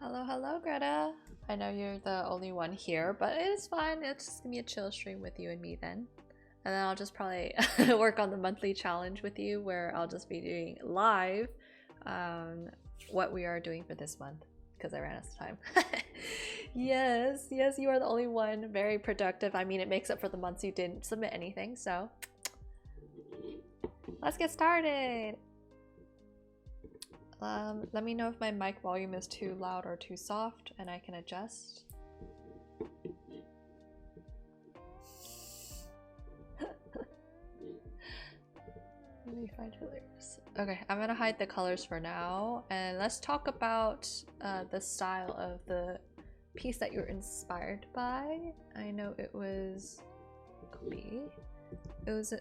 Hello, hello, Greta. I know you're the only one here, but it is fine. It's just gonna be a chill stream with you and me then. And then I'll just probably work on the monthly challenge with you where I'll just be doing live what we are doing for this month because I ran out of time. Yes, yes, you are the only one. Very productive. I mean, it makes up for the months you didn't submit anything, so let's get started. Let me know if my mic volume is too loud or too soft and I can adjust. Let me find hilarious. Okay, I'm gonna hide the colors for now and let's talk about the style of the piece that you're inspired by. I know it was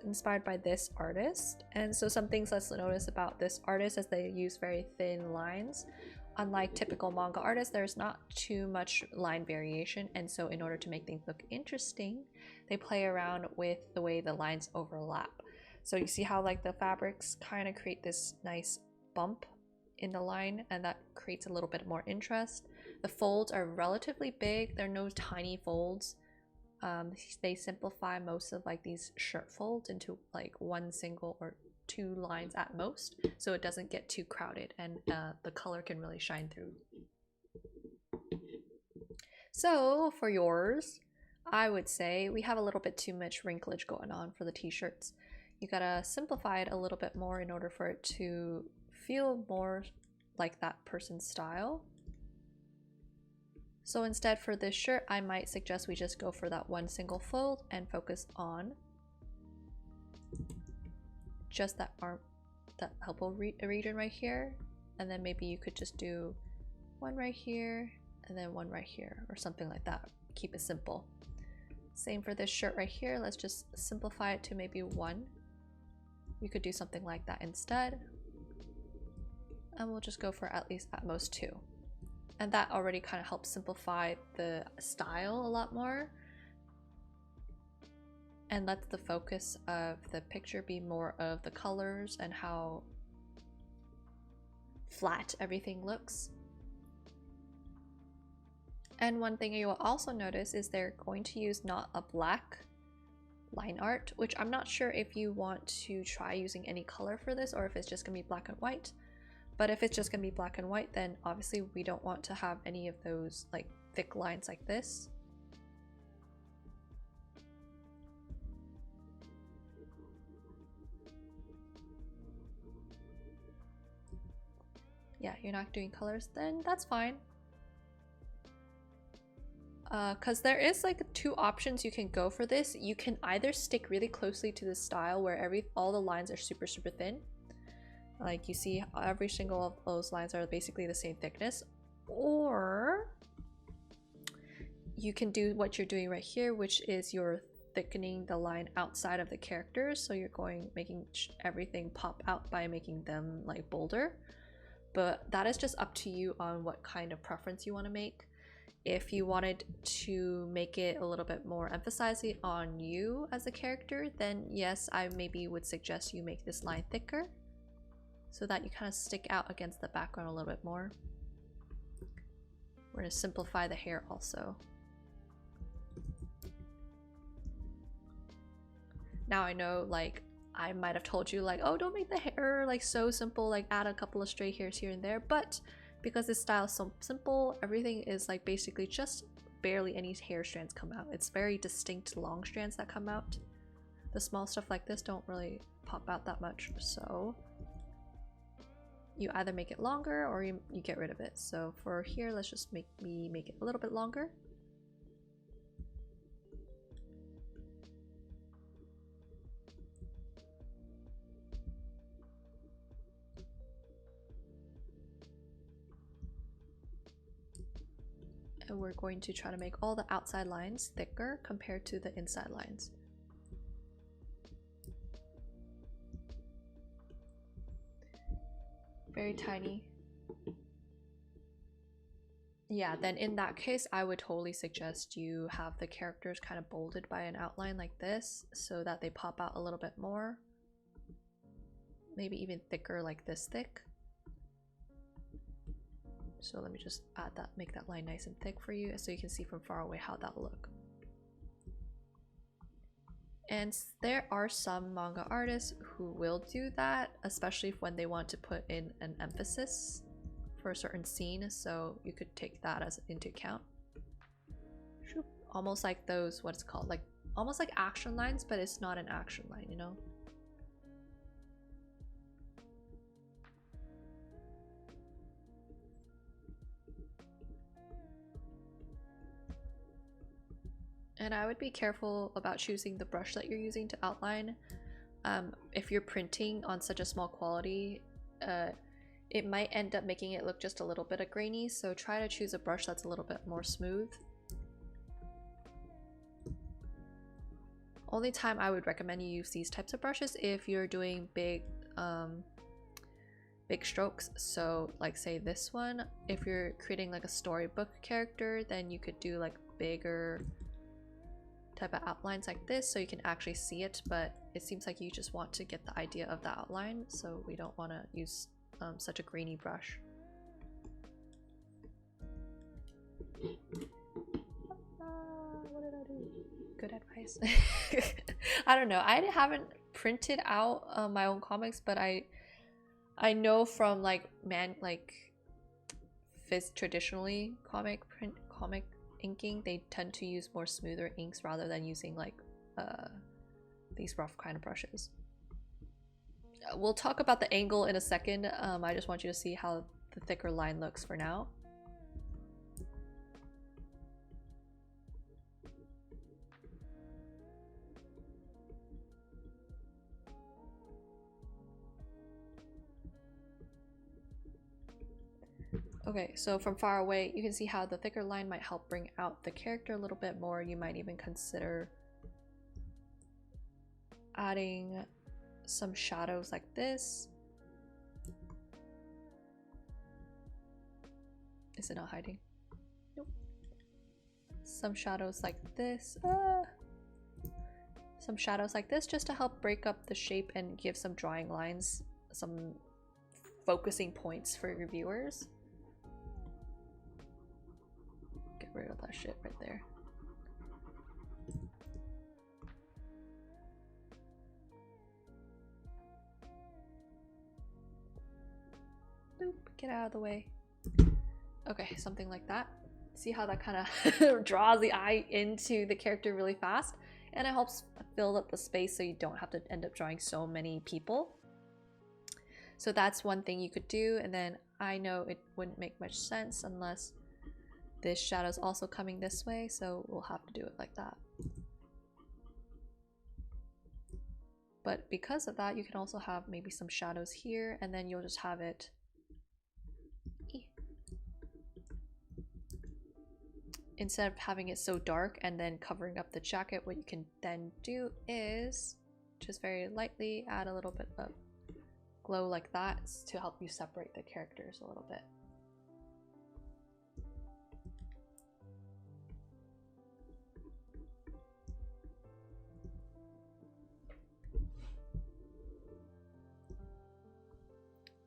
inspired by this artist, and so some things let's notice about this artist is they use very thin lines. Unlike typical manga artists, there's not too much line variation, and so in order to make things look interesting, they play around with the way the lines overlap. So you see how like the fabrics kind of create this nice bump in the line, and that creates a little bit more interest. The folds are relatively big, they're no tiny folds. They simplify most of like these shirt folds into like one single or two lines at most, so it doesn't get too crowded and the color can really shine through. So for yours, I would say we have a little bit too much wrinklage going on for the t-shirts. You gotta simplify it a little bit more in order for it to feel more like that person's style. So instead for this shirt, I might suggest we just go for that one single fold and focus on just that arm, that elbow region right here. And then maybe you could just do one right here and then one right here or something like that. Keep it simple. Same for this shirt right here. Let's just simplify it to maybe one. You could do something like that instead. And we'll just go for at least at most two. And that already kind of helps simplify the style a lot more and lets the focus of the picture be more of the colors and how flat everything looks. And one thing you will also notice is they're going to use not a black line art, which I'm not sure if you want to try using any color for this or if it's just gonna be black and white. But if it's just gonna be black and white, then obviously we don't want to have any of those like thick lines like this. Yeah, you're not doing colors, then that's fine. Because there is like two options you can go for this. You can either stick really closely to the style where all the lines are super thin. Like you see every single of those lines are basically the same thickness, or you can do what you're doing right here, which is you're thickening the line outside of the characters, so you're making everything pop out by making them like bolder. But that is just up to you on what kind of preference you want to make. If you wanted to make it a little bit more emphasizing on you as a character, then yes, I maybe would suggest you make this line thicker so that you kind of stick out against the background a little bit more. We're going to simplify the hair also. Now I know like I might have told you like, oh, don't make the hair like so simple, like add a couple of stray hairs here and there, but because this style is so simple, everything is like basically just barely any hair strands come out. It's very distinct long strands that come out. The small stuff like this don't really pop out that much, so you either make it longer or you get rid of it. So for here, let's just make it a little bit longer. And we're going to try to make all the outside lines thicker compared to the inside lines. Very tiny. Yeah, then in that case, I would totally suggest you have the characters kind of bolded by an outline like this so that they pop out a little bit more. Maybe even thicker, like this thick. So let me just add that, make that line nice and thick for you so you can see from far away how that'll look. And there are some manga artists who will do that, especially when they want to put in an emphasis for a certain scene, so you could take that as into account. Almost like those, what's it called, like almost like action lines, but it's not an action line, you know? And I would be careful about choosing the brush that you're using to outline. If you're printing on such a small quality, it might end up making it look just a little bit grainy, so try to choose a brush that's a little bit more smooth. Only time I would recommend you use these types of brushes if you're doing big strokes. So like say this one, if you're creating like a storybook character, then you could do like bigger type of outlines like this so you can actually see it, but it seems like you just want to get the idea of the outline, so we don't want to use such a grainy brush. What did I do? Good advice. I don't know, I haven't printed out my own comics, but I know from like traditionally comic inking, they tend to use more smoother inks rather than using like these rough kind of brushes. We'll talk about the angle in a second. I just want you to see how the thicker line looks for now. Okay, so from far away, you can see how the thicker line might help bring out the character a little bit more. You might even consider adding some shadows like this. Is it not hiding? Nope. Some shadows like this. Some shadows like this just to help break up the shape and give some drawing lines, some focusing points for your viewers. Get rid of that shit right there. Boop, get out of the way. Okay, something like that. See how that kind of draws the eye into the character really fast, and it helps fill up the space so you don't have to end up drawing so many people. So that's one thing you could do, and then I know it wouldn't make much sense unless this shadow's also coming this way, so we'll have to do it like that. But because of that, you can also have maybe some shadows here, and then you'll just have it instead of having it so dark and then covering up the jacket. What you can then do is just very lightly add a little bit of glow like that to help you separate the characters a little bit.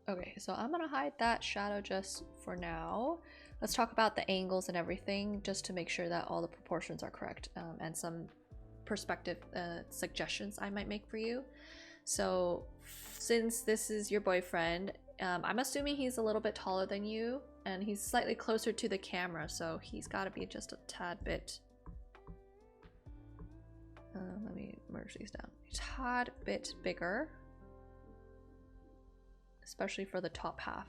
Okay, so I'm gonna hide that shadow just for now. Let's talk about the angles and everything just to make sure that all the proportions are correct, and some perspective suggestions I might make for you. So since this is your boyfriend, I'm assuming he's a little bit taller than you and he's slightly closer to the camera, so he's got to be just a tad bit let me merge these down, a tad bit bigger, especially for the top half,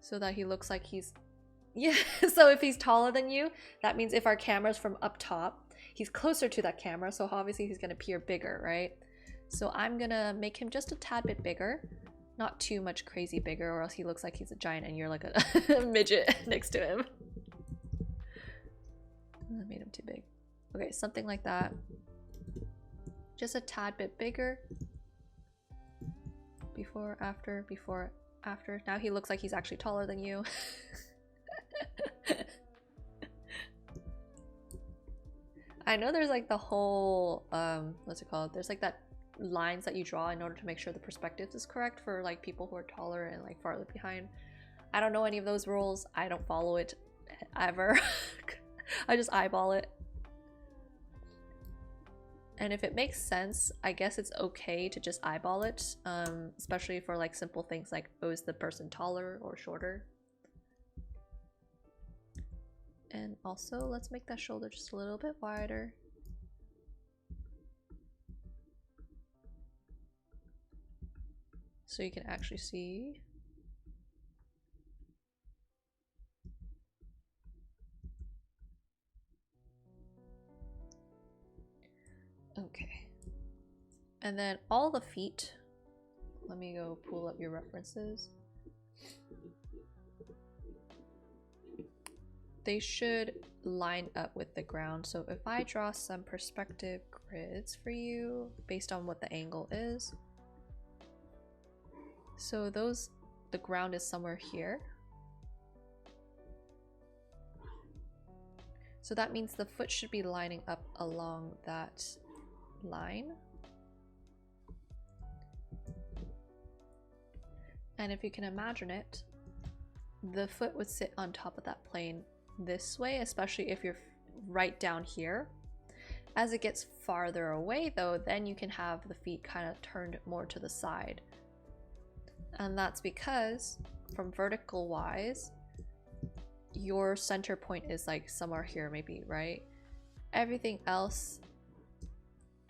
so that he looks like he's, yeah, so if he's taller than you, that means if our camera's from up top, he's closer to that camera, so obviously he's gonna appear bigger, right? So I'm gonna make him just a tad bit bigger, not too much crazy bigger, or else he looks like he's a giant and you're like a midget next to him. I made him too big. Okay, something like that. Just a tad bit bigger. Before, after, before, after. Now he looks like he's actually taller than you. I know there's like the whole, what's it called? There's like that lines that you draw in order to make sure the perspective is correct for like people who are taller and like farther behind. I don't know any of those rules. I don't follow it ever. I just eyeball it. And if it makes sense, I guess it's okay to just eyeball it, especially for like simple things like, oh, is the person taller or shorter? And also, let's make that shoulder just a little bit wider. So you can actually see. Okay. And then all the feet. Let me go pull up your references. They should line up with the ground. So if I draw some perspective grids for you based on what the angle is. So the ground is somewhere here. So that means the foot should be lining up along that line. And if you can imagine it, the foot would sit on top of that plane this way, especially if you're right down here. As it gets farther away though, then you can have the feet kind of turned more to the side. And that's because from vertical wise, your center point is like somewhere here maybe, right? Everything else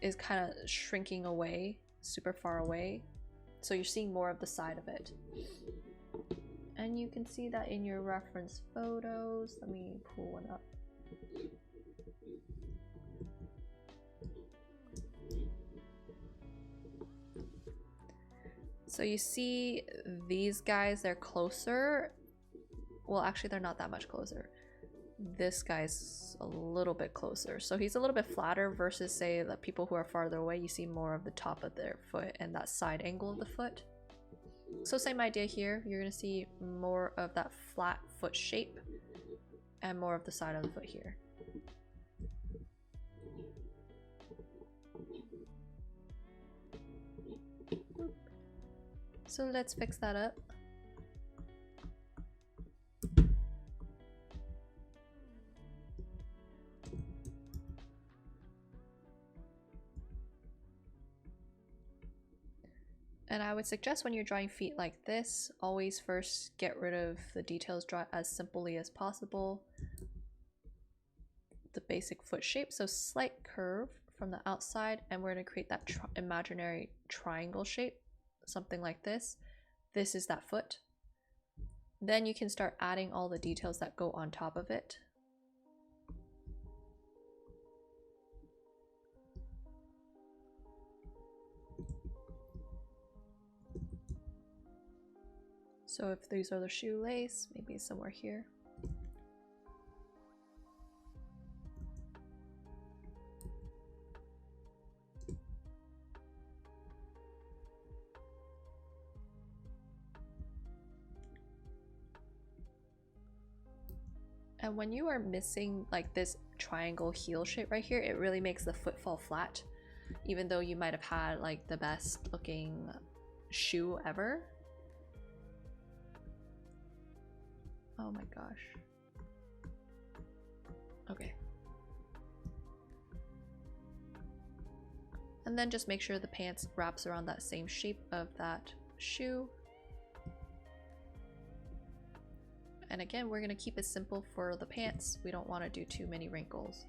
is kind of shrinking away, super far away. So you're seeing more of the side of it. And you can see that in your reference photos. Let me pull one up. So you see these guys, they're closer. Well, actually they're not that much closer. This guy's a little bit closer. So he's a little bit flatter versus say the people who are farther away, you see more of the top of their foot and that side angle of the foot. So same idea here, you're gonna see more of that flat foot shape and more of the side of the foot here. So let's fix that up. And I would suggest when you're drawing feet like this, always first get rid of the details, draw as simply as possible. The basic foot shape, so slight curve from the outside, and we're going to create that imaginary triangle shape, something like this. This is that foot. Then you can start adding all the details that go on top of it. So if these are the shoelace, maybe somewhere here. And when you are missing like this triangle heel shape right here, it really makes the foot fall flat, even though you might have had like the best looking shoe ever. Oh my gosh. Okay. And then just make sure the pants wraps around that same shape of that shoe. And again, we're going to keep it simple for the pants. We don't want to do too many wrinkles.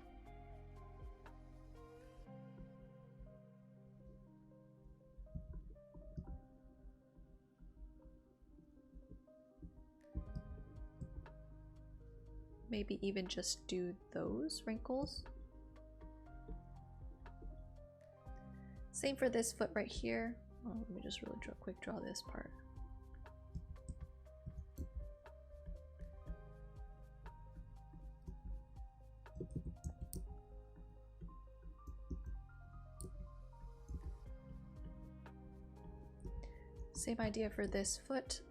Maybe even just do those wrinkles. Same for this foot right here. Oh, let me just really quick draw this part. Same idea for this foot.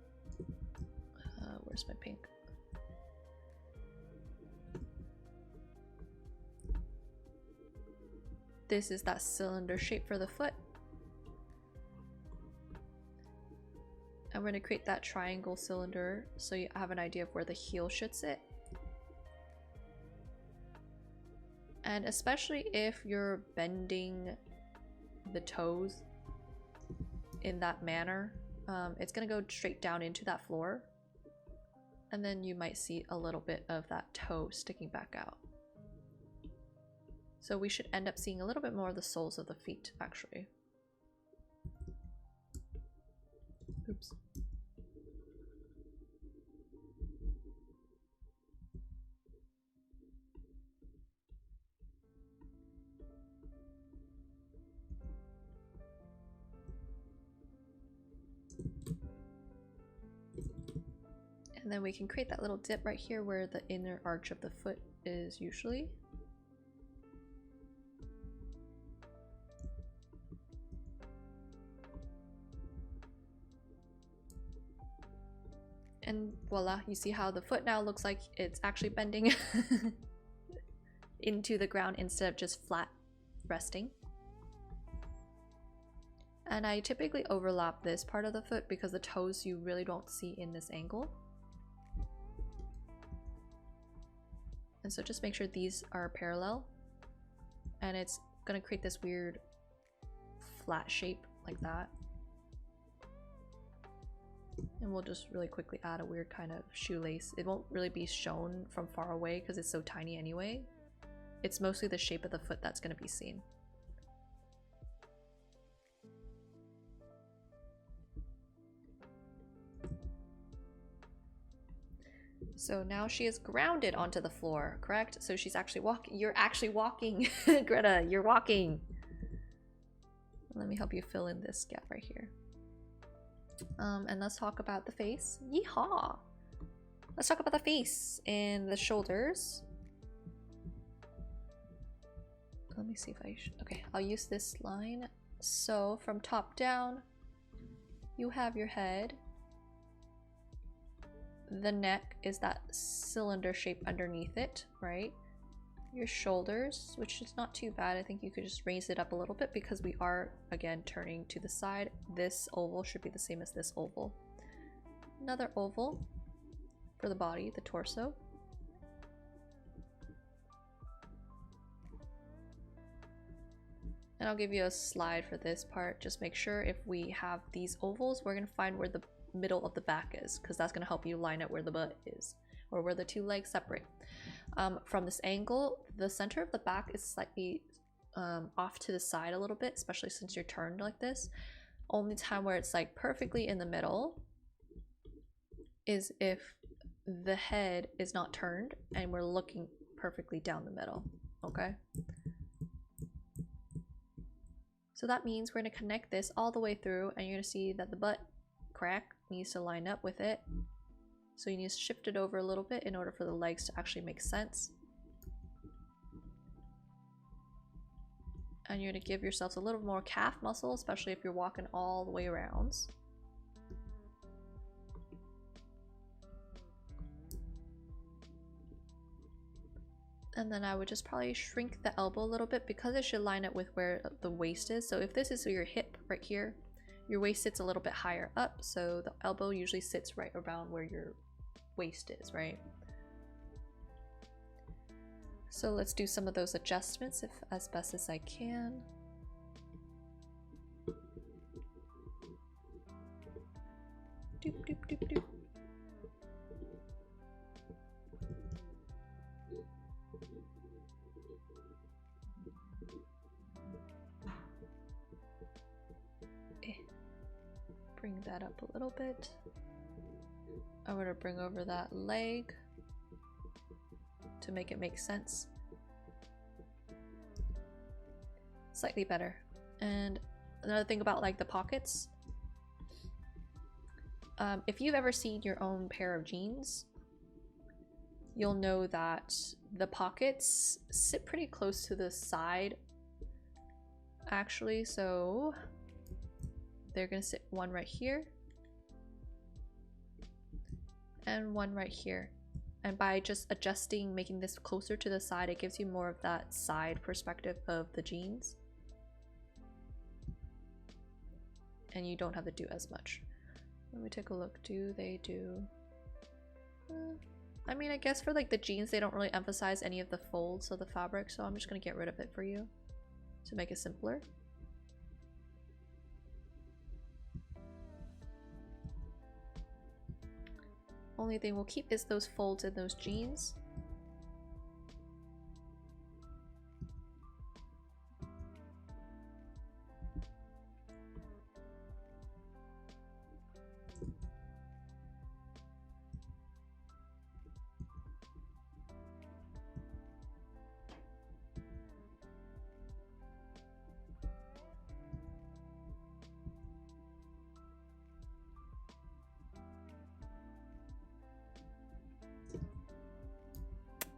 Where's my pink? This is that cylinder shape for the foot. we're going to create that triangle cylinder so you have an idea of where the heel should sit. And especially if you're bending the toes in that manner, it's going to go straight down into that floor. And then you might see a little bit of that toe sticking back out. So we should end up seeing a little bit more of the soles of the feet, actually. Oops. And then we can create that little dip right here where the inner arch of the foot is usually. And voila, you see how the foot now looks like it's actually bending into the ground instead of just flat resting. And I typically overlap this part of the foot because the toes you really don't see in this angle. And so just make sure these are parallel. And it's gonna create this weird flat shape like that. And we'll just really quickly add a weird kind of shoelace. It won't really be shown from far away because it's so tiny anyway. It's mostly the shape of the foot that's going to be seen. So now she is grounded onto the floor, correct? So she's actually walking. You're actually walking. Greta, you're walking. Let me help you fill in this gap right here. And let's talk about the face. Yeehaw! Let's talk about the face and the shoulders. Let me see if I should. Okay, I'll use this line. So from top down, you have your head. The neck is that cylinder shape underneath it, right? Your shoulders, which is not too bad. I think you could just raise it up a little bit because we are, again, turning to the side. This oval should be the same as this oval. Another oval for the body, the torso. And I'll give you a slide for this part. Just make sure if we have these ovals, we're going to find where the middle of the back is, because that's going to help you line up where the butt is, or where the two legs separate. From this angle, the center of the back is slightly off to the side a little bit, especially since you're turned like this. Only time where it's like perfectly in the middle is if the head is not turned and we're looking perfectly down the middle, okay? So that means we're going to connect this all the way through, and you're going to see that the butt crack needs to line up with it. So you need to shift it over a little bit in order for the legs to actually make sense. And you're going to give yourselves a little more calf muscle, especially if you're walking all the way around. And then I would just probably shrink the elbow a little bit because it should line up with where the waist is. So if this is your hip right here, your waist sits a little bit higher up. So the elbow usually sits right around where your waist is, right? So let's do some of those adjustments as best as I can. Doop, doop, doop, doop. Bring that up a little bit. I'm going to bring over that leg to make it make sense. Slightly better. And another thing about like the pockets, if you've ever seen your own pair of jeans, you'll know that the pockets sit pretty close to the side actually. So they're gonna sit one right here and one right here. And by just adjusting, making this closer to the side, it gives you more of that side perspective of the jeans. And you don't have to do as much. Let me take a look. Do they do... I mean, I guess for like the jeans, they don't really emphasize any of the folds of the fabric, so I'm just gonna get rid of it for you to make it simpler. Only thing we'll keep is those folds in those jeans.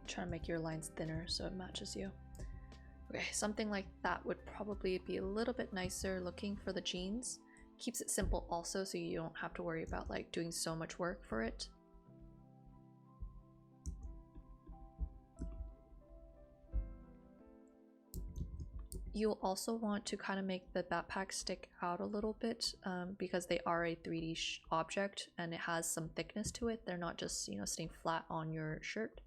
Trying to make your lines thinner so it matches you. Okay, something like that would probably be a little bit nicer looking for the jeans. Keeps it simple also, so you don't have to worry about like doing so much work for it. You'll also want to kind of make the backpack stick out a little bit because they are a 3D object and it has some thickness to it. They're not just, you know, staying flat on your shirt.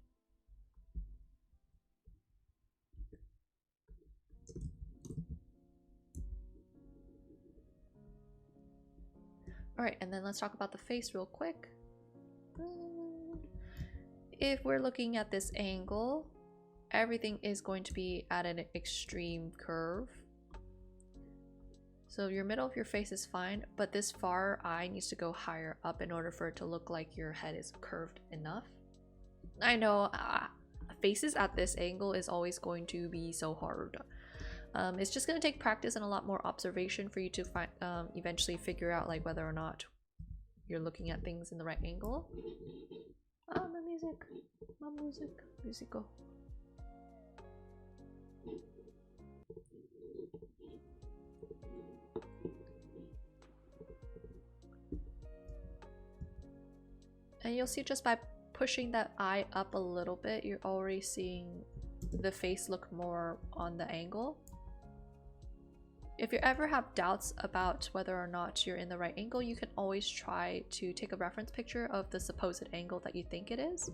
Alright, and then let's talk about the face real quick. If we're looking at this angle, everything is going to be at an extreme curve. So your middle of your face is fine, but this far eye needs to go higher up in order for it to look like your head is curved enough. I know faces at this angle is always going to be so hard. It's just going to take practice and a lot more observation for you to find, eventually figure out like whether or not you're looking at things in the right angle. Ah, my music. My music. Musical. And you'll see just by pushing that eye up a little bit, you're already seeing the face look more on the angle. If you ever have doubts about whether or not you're in the right angle, you can always try to take a reference picture of the supposed angle that you think it is.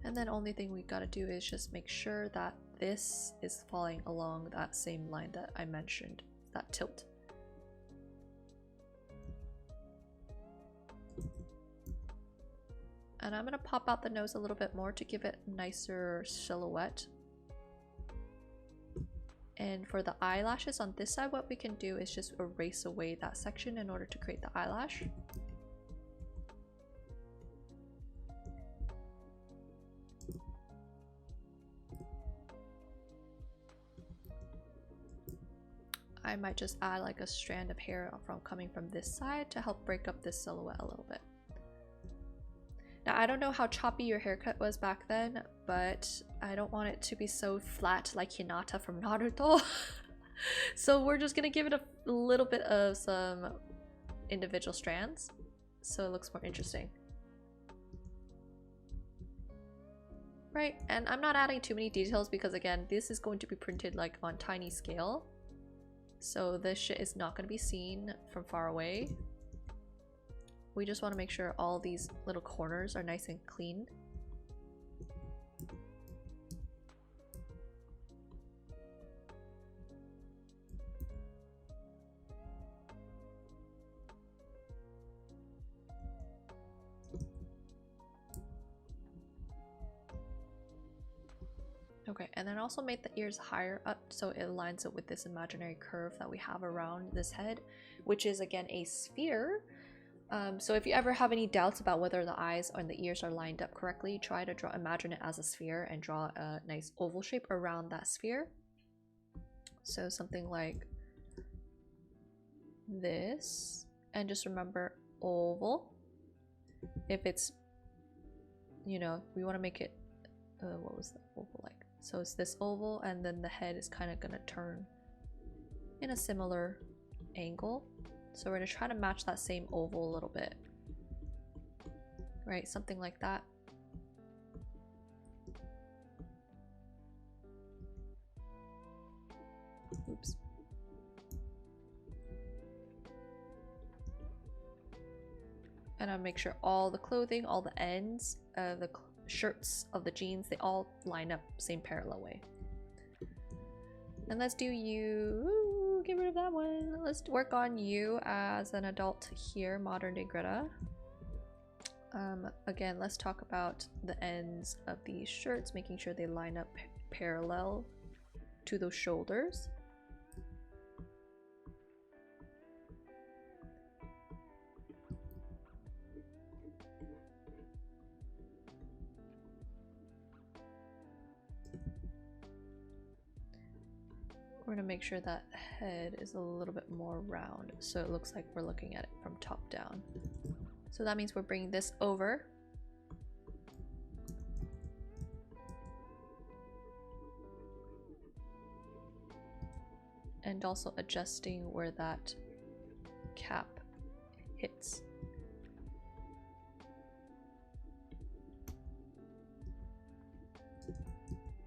And then only thing we gotta do is just make sure that this is falling along that same line that I mentioned, that tilt. And I'm gonna pop out the nose a little bit more to give it a nicer silhouette. And for the eyelashes on this side, what we can do is just erase away that section in order to create the eyelash. I might just add like a strand of hair coming from this side to help break up this silhouette a little bit. Now, I don't know how choppy your haircut was back then, but I don't want it to be so flat like Hinata from Naruto. So we're just gonna give it a little bit of some individual strands so it looks more interesting. Right, and I'm not adding too many details because again, this is going to be printed like on tiny scale. So this shit is not going to be seen from far away. We just want to make sure all these little corners are nice and clean. Okay, and then also make the ears higher up so it lines up with this imaginary curve that we have around this head, which is again a sphere. So if you ever have any doubts about whether the eyes and the ears are lined up correctly, try to imagine it as a sphere and draw a nice oval shape around that sphere. So something like this, and just remember oval. If it's, you know, we want to make it, what was the oval like? So it's this oval, and then the head is kind of gonna turn in a similar angle. So we're gonna try to match that same oval a little bit. Right, something like that. Oops. And I'll make sure all the clothing, all the ends, the shirts of the jeans, they all line up same parallel way. And let's do you. Ooh, get rid of that one. Let's work on you as an adult here, modern day Greta. Again, let's talk about the ends of these shirts, making sure they line up parallel to those shoulders. We're gonna make sure that head is a little bit more round, so it looks like we're looking at it from top down. So that means we're bringing this over. And also adjusting where that cap hits.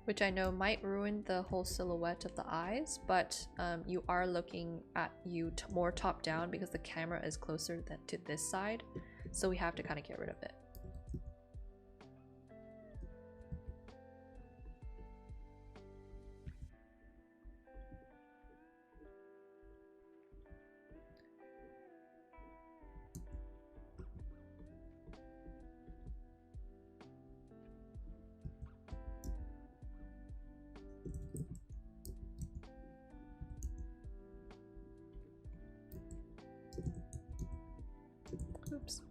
Which I know might ruin the whole silhouette of the eyes, but you are looking at you more top down because the camera is closer to this side, so we have to kind of get rid of it. Oops.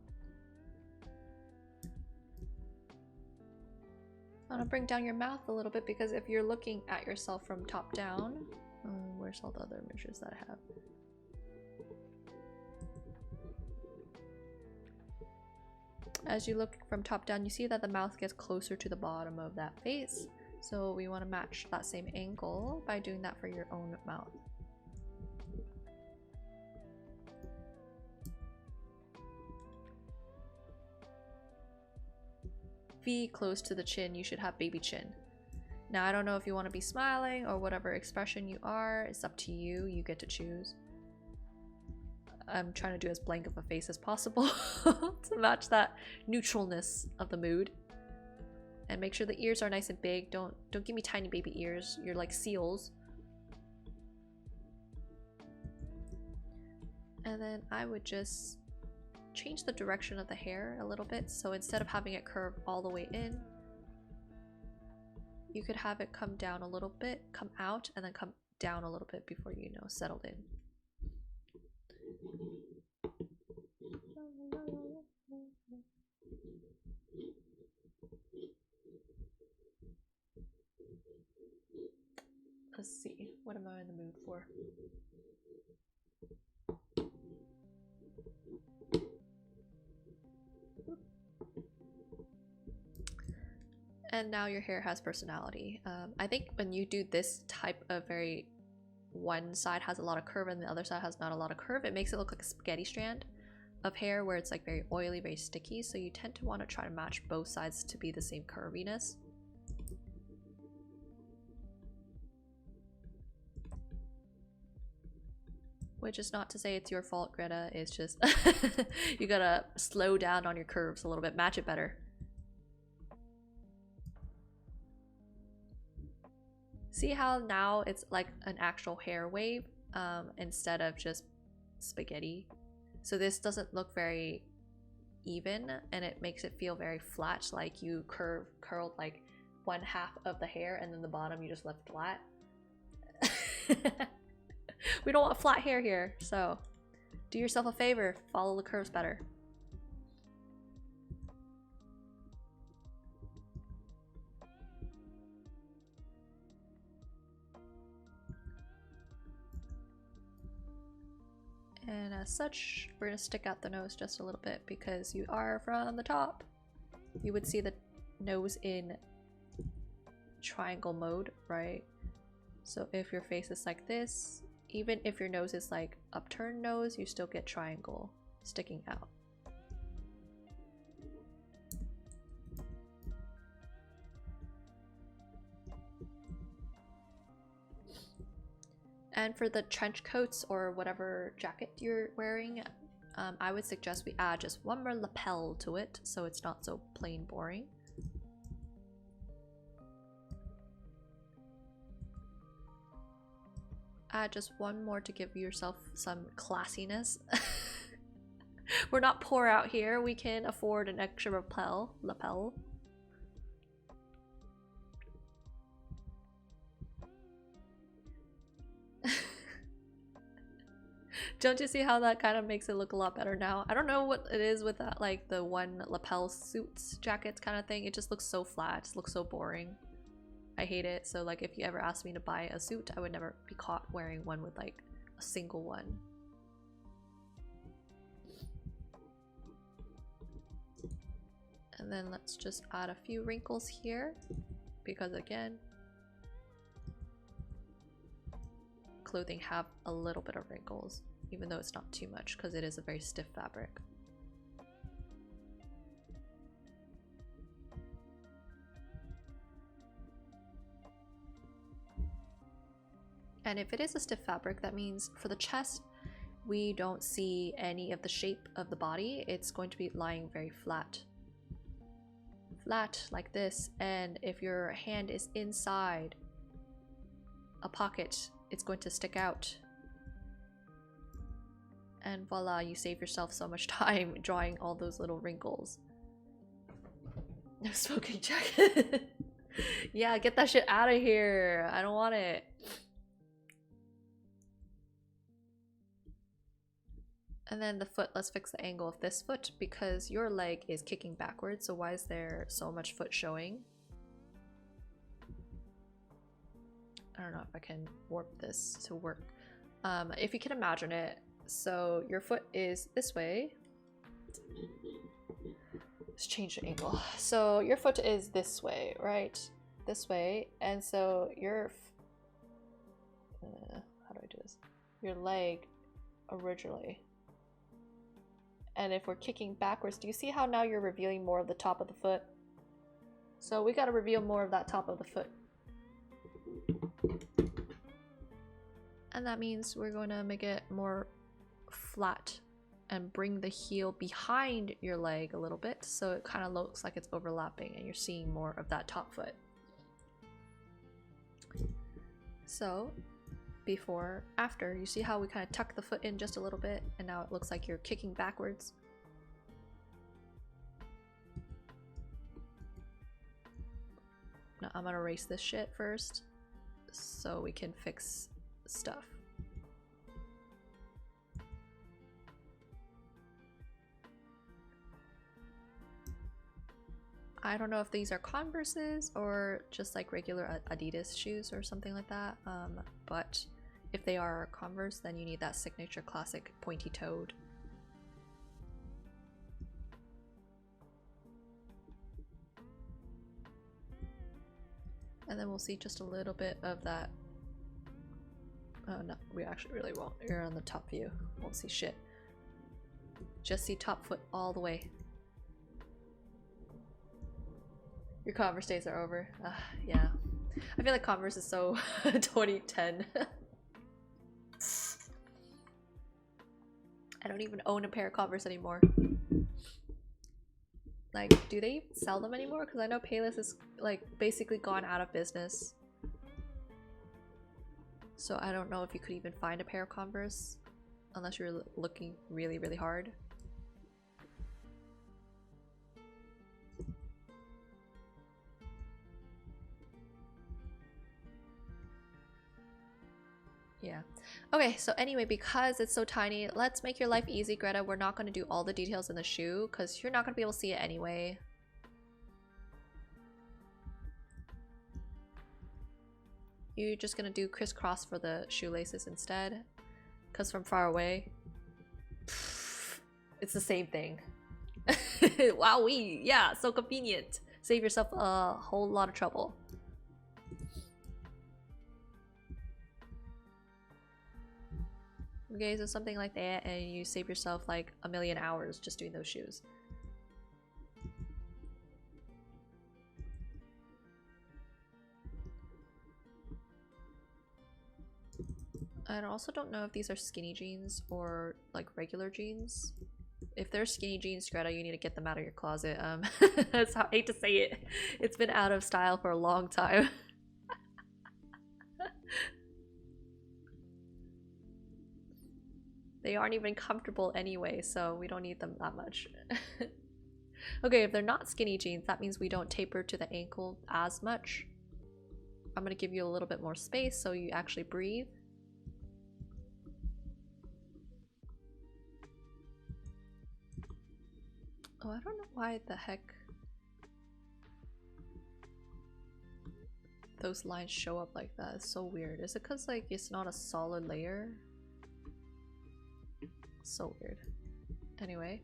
I'm gonna bring down your mouth a little bit because if you're looking at yourself from top down, where's all the other images that I have? As you look from top down, you see that the mouth gets closer to the bottom of that face. So we want to match that same angle by doing that for your own mouth. V close to the chin, you should have baby chin. Now I don't know if you want to be smiling or whatever expression you are, it's up to you, you get to choose. I'm trying to do as blank of a face as possible to match that neutralness of the mood. And make sure the ears are nice and big. Don't give me tiny baby ears. You're like seals. And then I would just change the direction of the hair a little bit. So instead of having it curve all the way in, you could have it come down a little bit, come out, and then come down a little bit before you know settled in. Let's see, what am I in the mood for? And now your hair has personality. I think when you do this type of one side has a lot of curve and the other side has not a lot of curve, it makes it look like a spaghetti strand of hair where it's like very oily, very sticky. So you tend to want to try to match both sides to be the same curviness. Which is not to say it's your fault, Greta. It's just you gotta slow down on your curves a little bit, match it better. See how now it's like an actual hair wave instead of just spaghetti. So this doesn't look very even and it makes it feel very flat, like you curled like one half of the hair and then the bottom you just left flat. We don't want flat hair here, so do yourself a favor, follow the curves better. And as such, we're going to stick out the nose just a little bit because you are from the top. You would see the nose in triangle mode, right? So if your face is like this, even if your nose is like upturned nose, you still get triangle sticking out. And for the trench coats or whatever jacket you're wearing, I would suggest we add just one more lapel to it so it's not so plain boring. Add just one more to give yourself some classiness. We're not poor out here, we can afford an extra lapel. Don't you see how that kind of makes it look a lot better now? I don't know what it is with that, like the one lapel suits jackets kind of thing. It just looks so flat, it just looks so boring. I hate it. So like if you ever asked me to buy a suit, I would never be caught wearing one with like a single one. And then let's just add a few wrinkles here because again, clothing have a little bit of wrinkles, even though it's not too much because it is a very stiff fabric. And if it is a stiff fabric, that means for the chest, we don't see any of the shape of the body. It's going to be lying very flat. Flat like this. And if your hand is inside a pocket, it's going to stick out. And voila, you save yourself so much time drawing all those little wrinkles. No smoking jacket. Yeah, get that shit out of here. I don't want it. And then the foot, let's fix the angle of this foot because your leg is kicking backwards, so why is there so much foot showing? I don't know if I can warp this to work. If you can imagine it, so your foot is this way. Let's change the angle. So your foot is this way, right? This way, and so your how do I do this? Your leg originally. And if we're kicking backwards, do you see how now you're revealing more of the top of the foot? So we got to reveal more of that top of the foot. And that means we're going to make it more flat and bring the heel behind your leg a little bit so it kind of looks like it's overlapping and you're seeing more of that top foot. So before, after, you see how we kind of tuck the foot in just a little bit and now it looks like you're kicking backwards. Now I'm gonna erase this shit first so we can fix stuff. I don't know if these are Converses or just like regular Adidas shoes or something like that, but if they are Converse, then you need that signature classic pointy-toed. And then we'll see just a little bit of that. Oh no, we actually really won't. You're on the top view. Won't see shit. Just see top foot all the way. Your Converse days are over. Yeah. I feel like Converse is so 2010. I don't even own a pair of Converse anymore. Like, do they sell them anymore? Because I know Payless is like basically gone out of business. So I don't know if you could even find a pair of Converse unless you're looking really, really hard. Yeah. Okay, so anyway, because it's so tiny, let's make your life easy, Greta. We're not going to do all the details in the shoe because you're not going to be able to see it anyway. You're just going to do crisscross for the shoelaces instead because from far away, it's the same thing. Wowee! Yeah, so convenient. Save yourself a whole lot of trouble. Okay, so something like that, and you save yourself like a million hours just doing those shoes. I also don't know if these are skinny jeans or like regular jeans. If they're skinny jeans, Greta, you need to get them out of your closet. That's how I hate to say it. It's been out of style for a long time. They aren't even comfortable anyway, so we don't need them that much. Okay, if they're not skinny jeans, that means we don't taper to the ankle as much. I'm gonna give you a little bit more space so you actually breathe. Oh, I don't know why the heck those lines show up like that. It's so weird. Is it because like it's not a solid layer? So weird. Anyway,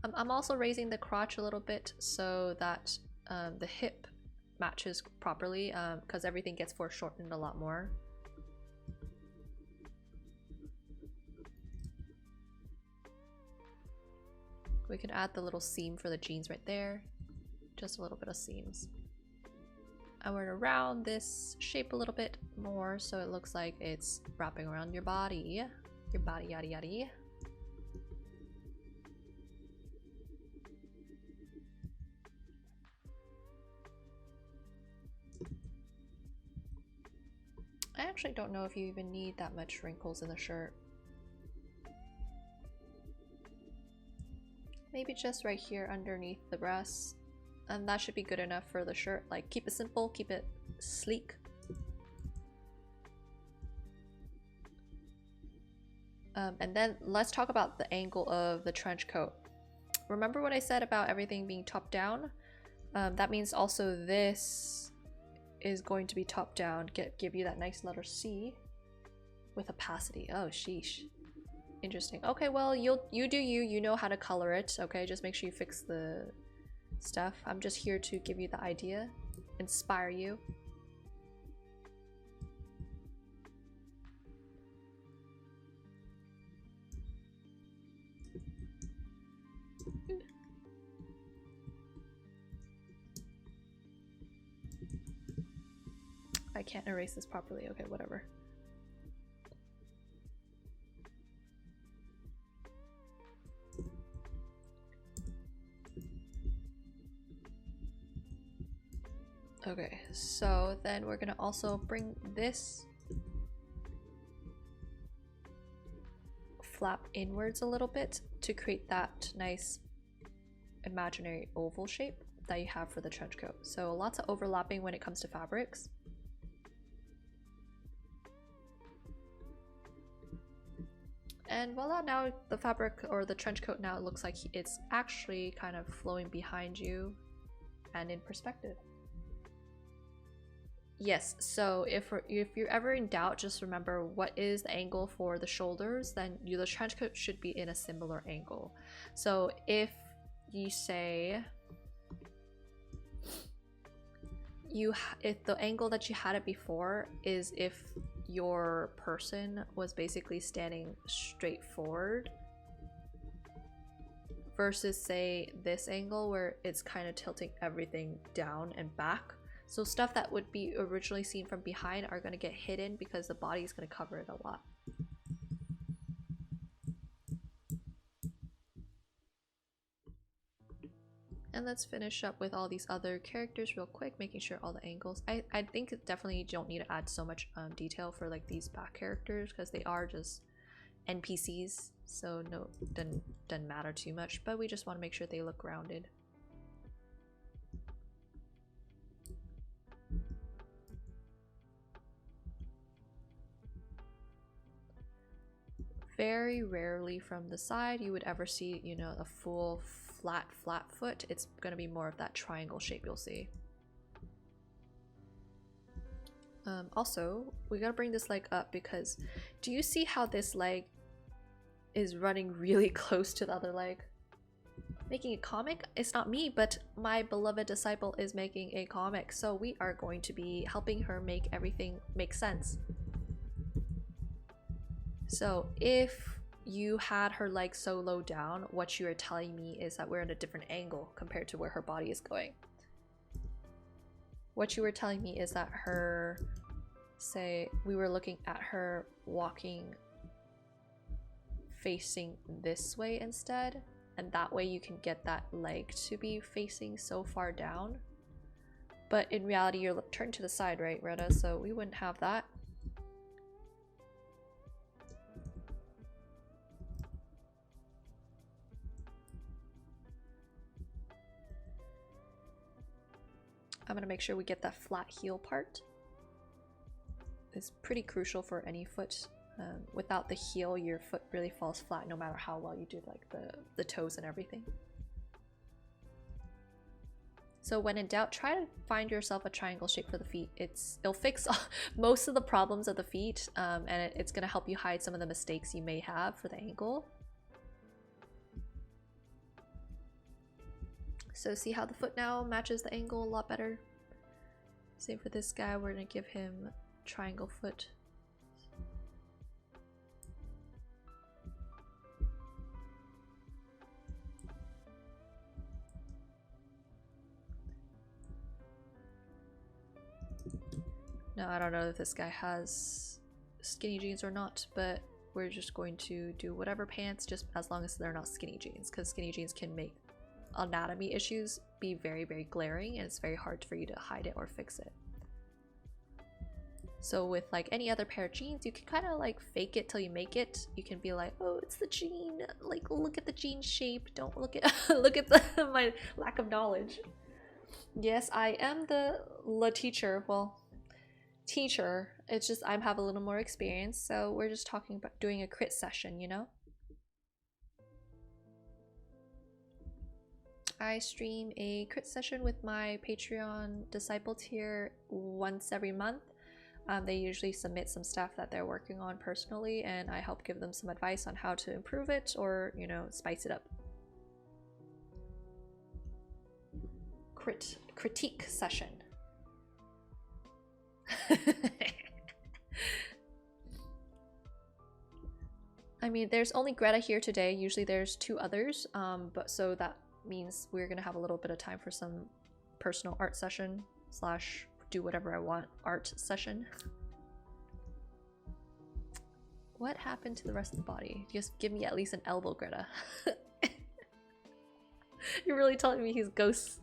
I'm also raising the crotch a little bit so that the hip matches properly, because everything gets foreshortened a lot more. We can add the little seam for the jeans right there. Just a little bit of seams. And we're gonna round this shape a little bit more so it looks like it's wrapping around your body. Your body, yada yada. I actually don't know if you even need that much wrinkles in the shirt. Maybe just right here underneath the breasts. And that should be good enough for the shirt. Like, keep it simple, keep it sleek. And then let's talk about the angle of the trench coat. Remember what I said about everything being top down? That means also this is going to be top down. Give you that nice letter C with opacity. Oh, sheesh. Interesting. Okay, well, you do you know how to color it. Okay, just make sure you fix the stuff. I'm just here to give you the idea, inspire you. I can't erase this properly. Okay, whatever. Okay, so then we're gonna also bring this flap inwards a little bit to create that nice imaginary oval shape that you have for the trench coat. So lots of overlapping when it comes to fabrics. And voila, now the fabric or the trench coat now looks like it's actually kind of flowing behind you and in perspective. Yes, so if you're ever in doubt, just remember what is the angle for the shoulders, then the trench coat should be in a similar angle. So if you say if the angle that you had it before is if your person was basically standing straight forward versus say this angle where it's kind of tilting everything down and back. So stuff that would be originally seen from behind are going to get hidden because the body is going to cover it a lot. And let's finish up with all these other characters real quick, making sure all the angles. I think definitely you don't need to add so much detail for like these back characters because they are just NPCs, so no, doesn't matter too much, but we just want to make sure they look grounded. Very rarely from the side you would ever see, you know, a full flat foot. It's going to be more of that triangle shape you'll see. Also, we gotta bring this leg up because do you see how this leg is running really close to the other leg? Making a comic? It's not me, but my beloved disciple is making a comic, so we are going to be helping her make everything make sense. So if you had her leg so low down, what you are telling me is that we're at a different angle compared to where her body is going. What you were telling me is that her, say, we were looking at her walking facing this way instead, and that way you can get that leg to be facing so far down. But in reality, you're turned to the side, right, Retta? So we wouldn't have that. I'm gonna make sure we get that flat heel part. It's pretty crucial for any foot. Without the heel, your foot really falls flat no matter how well you do like the toes and everything. So when in doubt, try to find yourself a triangle shape for the feet. It'll fix most of the problems of the feet, and it's gonna help you hide some of the mistakes you may have for the ankle. So see how the foot now matches the angle a lot better? Same for this guy, we're gonna give him triangle foot. Now I don't know if this guy has skinny jeans or not, but we're just going to do whatever pants, just as long as they're not skinny jeans, because skinny jeans can make anatomy issues be very, very glaring, and it's very hard for you to hide it or fix it. So with like any other pair of jeans, you can kind of like fake it till you make it. You can be like, oh, it's the jean, like look at the jean shape, don't look at look at my lack of knowledge. Yes, I am the teacher. Well, teacher, it's just I have a little more experience, so we're just talking about doing a crit session, you know. I stream a crit session with my Patreon disciple tier once every month. They usually submit some stuff that they're working on personally, and I help give them some advice on how to improve it or, you know, spice it up. Critique session. I mean, there's only Greta here today. Usually there's 2 others, but so that means we're gonna have a little bit of time for some personal art session slash do whatever I want art session. What happened to the rest of the body? Just give me at least an elbow, Greta. You're really telling me he's ghost.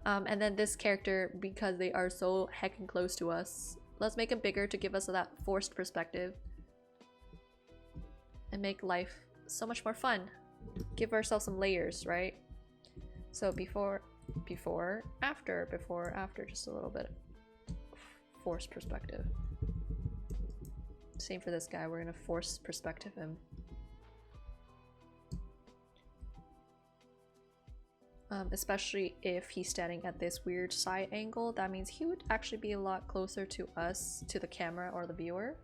And then this character, because they are so heckin' close to us, let's make him bigger to give us that forced perspective and make life so much more fun. Give ourselves some layers, right? So before, after, just a little bit forced perspective. Same for this guy, we're gonna force perspective him. Especially if he's standing at this weird side angle, that means he would actually be a lot closer to us, to the camera or the viewer.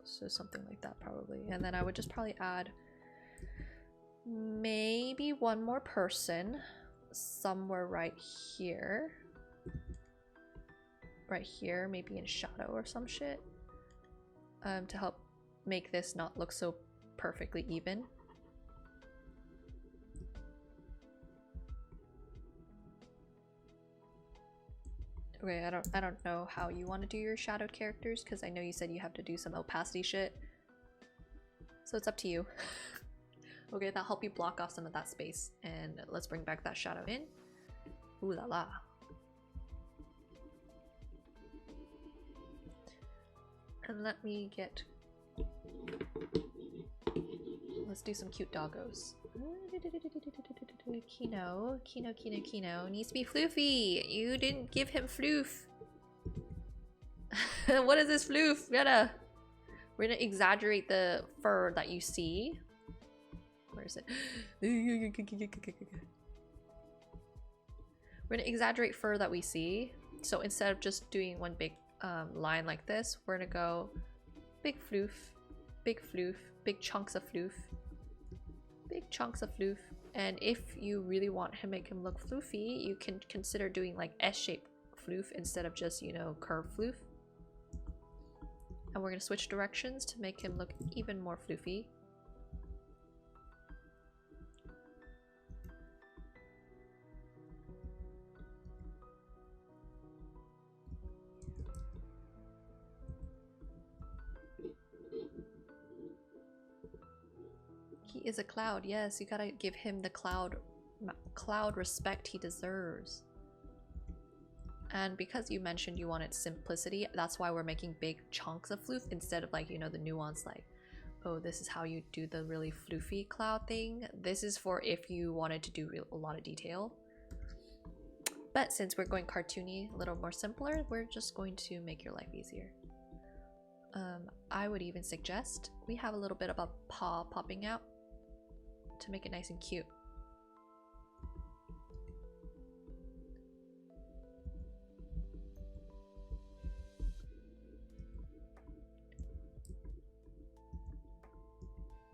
So something like that probably. And then I would just probably add maybe one more person somewhere right here. Right here, maybe in shadow or some shit. To help make this not look so perfectly even. Okay, I don't know how you want to do your shadowed characters, because I know you said you have to do some opacity shit. So it's up to you. Okay, that'll help you block off some of that space. And let's bring back that shadow in. Ooh la la. And let me get... Let's do some cute doggos. Kino needs to be floofy. You didn't give him floof. What is this floof? We're gonna exaggerate the fur that you see. Where is it? We're gonna exaggerate fur that we see. So instead of just doing one big line like this, we're gonna go big floof, big floof, big chunks of floof, big chunks of floof. And if you really want to make him look floofy, you can consider doing like S-shaped floof instead of just, you know, curved floof. And we're going to switch directions to make him look even more floofy. He is a cloud. Yes, you gotta give him the cloud respect he deserves. And because you mentioned you wanted simplicity, that's why we're making big chunks of floof instead of like, you know, the nuance like, oh, this is how you do the really floofy cloud thing. This is for if you wanted to do a lot of detail. But since we're going cartoony, a little more simpler, we're just going to make your life easier. I would even suggest we have a little bit of a paw popping out to make it nice and cute.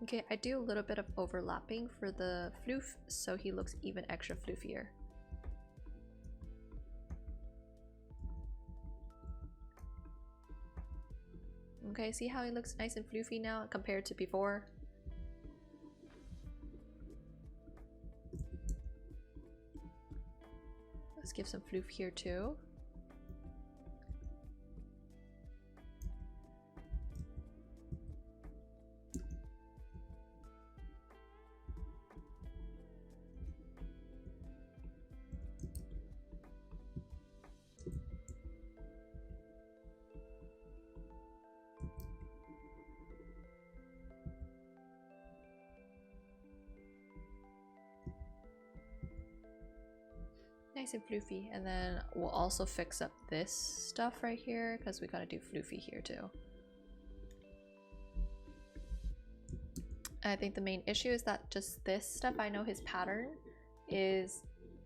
Okay, I do a little bit of overlapping for the floof so he looks even extra floofier. Okay, see how he looks nice and floofy now compared to before? Let's give some floof here too. Nice and floofy, and then we'll also fix up this stuff right here because we gotta do floofy here too. I think the main issue is that just this stuff, I know his pattern is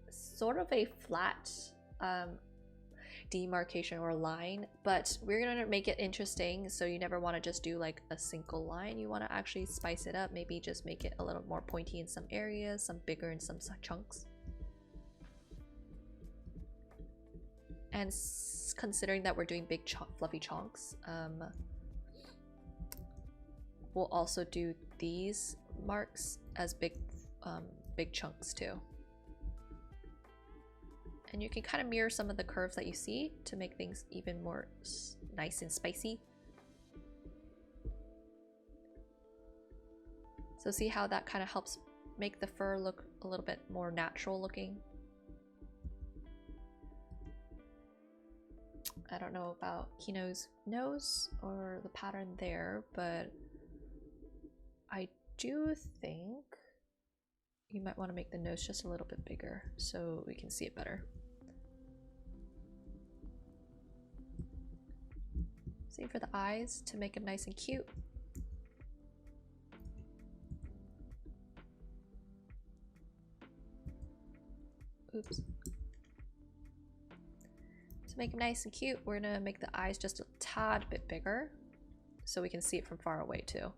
sort of a flat demarcation or line, but we're gonna make it interesting, so you never want to just do like a single line. You want to actually spice it up, maybe just make it a little more pointy in some areas, some bigger in some chunks. And considering that we're doing big fluffy chunks, we'll also do these marks as big chunks too. And you can kind of mirror some of the curves that you see to make things even more nice and spicy. So see how that kind of helps make the fur look a little bit more natural looking. I don't know about Kino's nose or the pattern there, but I do think you might want to make the nose just a little bit bigger so we can see it better. Same for the eyes to make them nice and cute. Oops. To make them nice and cute, we're gonna make the eyes just a tad bit bigger so we can see it from far away too.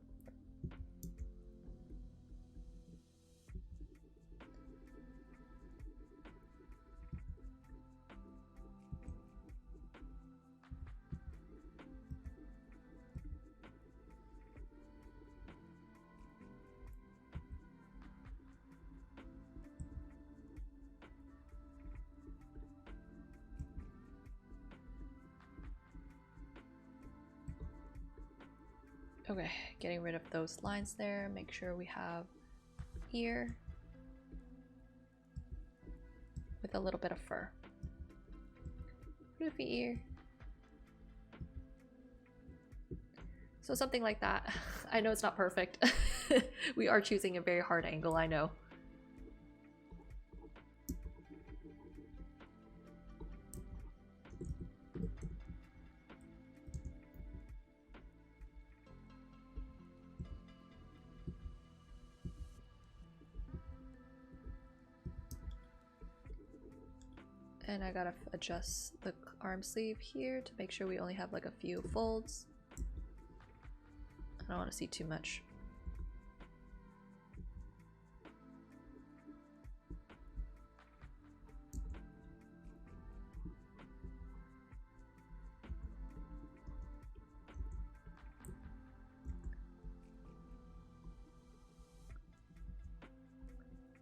Okay, getting rid of those lines there. Make sure we have ear with a little bit of fur. Floofy ear. So something like that. I know it's not perfect. We are choosing a very hard angle, I know. And I gotta adjust the arm sleeve here to make sure we only have like a few folds. I don't want to see too much.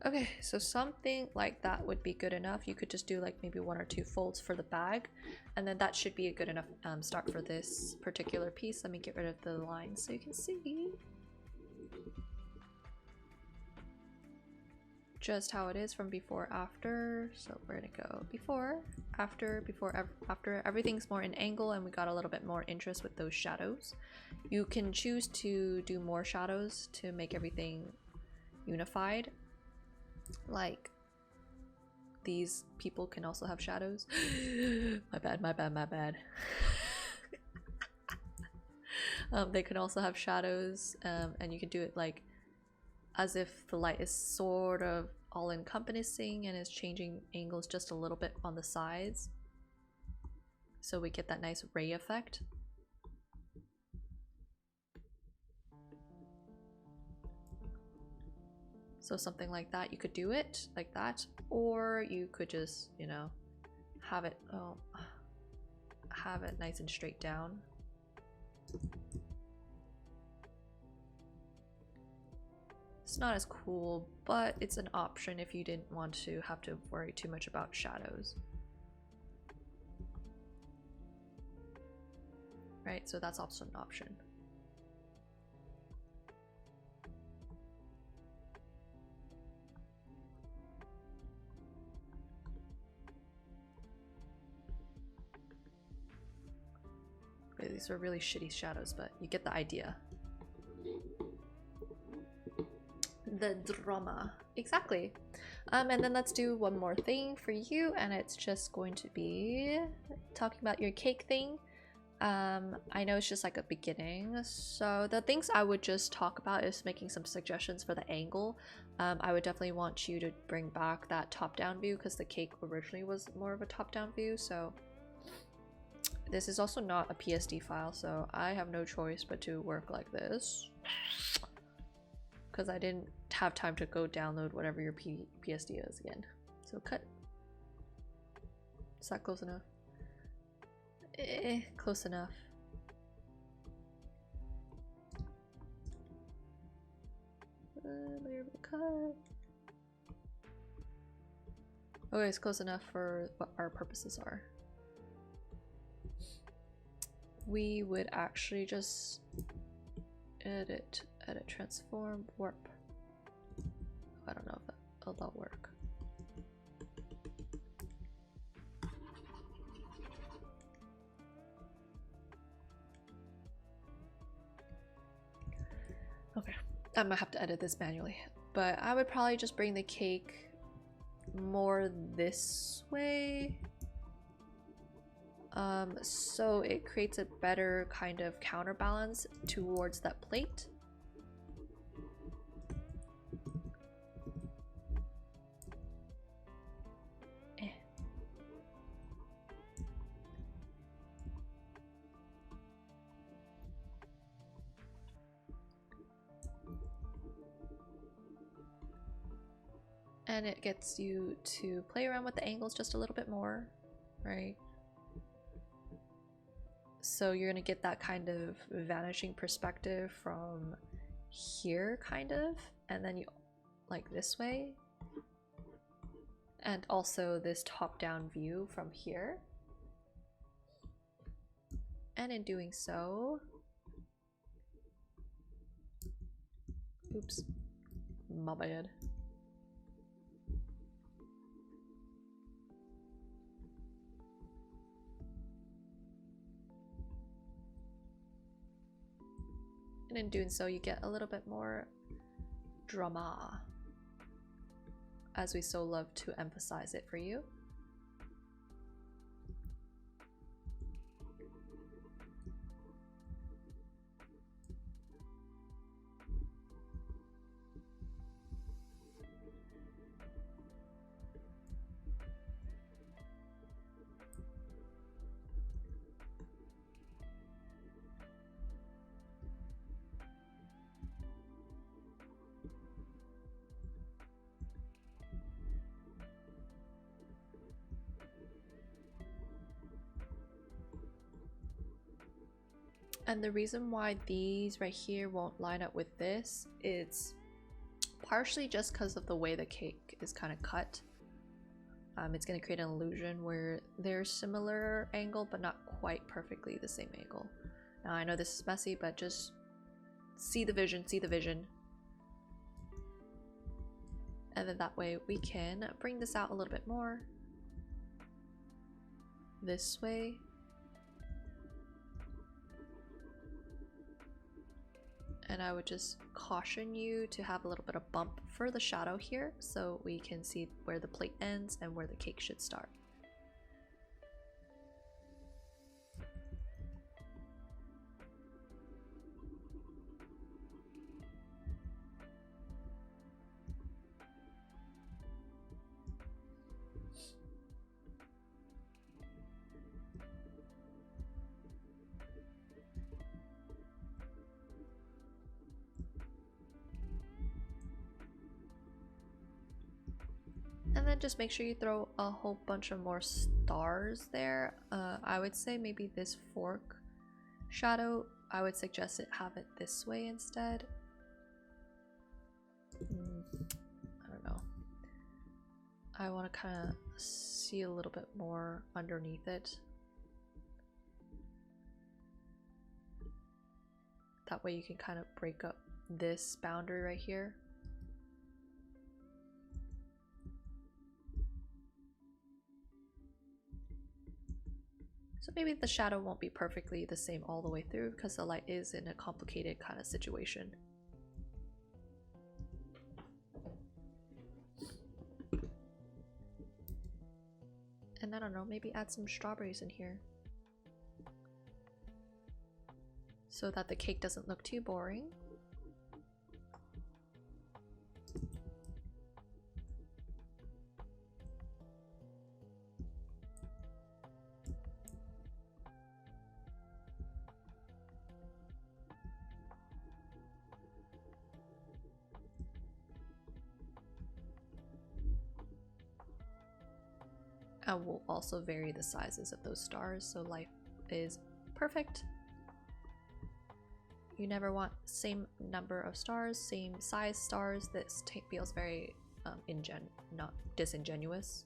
Okay, so something like that would be good enough. You could just do like maybe 1 or 2 folds for the bag, and then that should be a good enough start for this particular piece. Let me get rid of the lines so you can see just how it is from before after. So we're gonna go before, after, after. Everything's more in angle, and we got a little bit more interest with those shadows. You can choose to do more shadows to make everything unified. Like these people can also have shadows. My bad, my bad, my bad. They can also have shadows, and you can do it like as if the light is sort of all encompassing and is changing angles just a little bit on the sides, so we get that nice ray effect. So something like that, you could do it like that, or you could just, you know, have it nice and straight down. It's not as cool, but it's an option if you didn't want to have to worry too much about shadows. Right, so that's also an option. Okay, these are really shitty shadows, but you get the idea. The drama. Exactly. And then let's do one more thing for you, and it's just going to be talking about your cake thing. I know it's just like a beginning, so the things I would just talk about is making some suggestions for the angle. I would definitely want you to bring back that top-down view because the cake originally was more of a top-down view. So this is also not a PSD file, so I have no choice but to work like this because I didn't have time to go download whatever your PSD is again. So cut. Is that close enough? Close enough. Cut. Okay, it's close enough for what our purposes are. We would actually just edit, transform, warp. I don't know if that'll work. Okay, I might have to edit this manually, but I would probably just bring the cake more this way. So it creates a better kind of counterbalance towards that plate. And it gets you to play around with the angles just a little bit more, right? So you're gonna get that kind of vanishing perspective from here, kind of, and then you like this way, and also this top-down view from here. And in doing so, oops, my bad. And in doing so, you get a little bit more drama, as we so love to emphasize it for you. And the reason why these right here won't line up with this, it's partially just because of the way the cake is kind of cut. It's going to create an illusion where they're similar angle but not quite perfectly the same angle. Now I know this is messy, but just see the vision, see the vision. And then that way we can bring this out a little bit more. This way. And I would just caution you to have a little bit of bump for the shadow here so we can see where the plate ends and where the cake should start. And then just make sure you throw a whole bunch of more stars there. I would say maybe this fork shadow, I would suggest have it this way instead. I don't know. I want to kind of see a little bit more underneath it. That way you can kind of break up this boundary right here. So maybe the shadow won't be perfectly the same all the way through because the light is in a complicated kind of situation. And I don't know, maybe add some strawberries in here so that the cake doesn't look too boring. I will also vary the sizes of those stars so life is perfect. You never want same number of stars, same size stars. This feels very not disingenuous.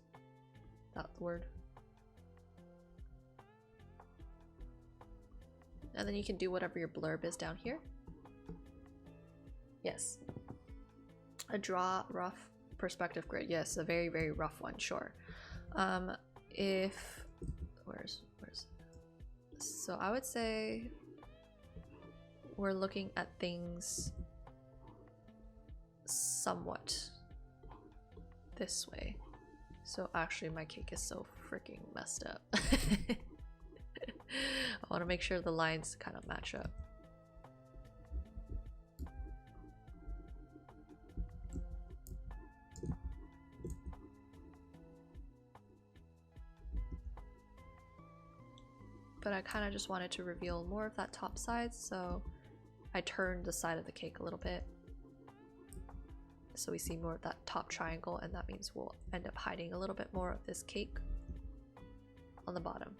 That's the word. And then you can do whatever your blurb is down here. Yes. A draw rough perspective grid. Yes, a very, very rough one, sure. Where's so I would say we're looking at things somewhat this way. So actually my cake is so freaking messed up. I want to make sure the lines kind of match up. But I kind of just wanted to reveal more of that top side, so I turned the side of the cake a little bit. So we see more of that top triangle, and that means we'll end up hiding a little bit more of this cake on the bottom.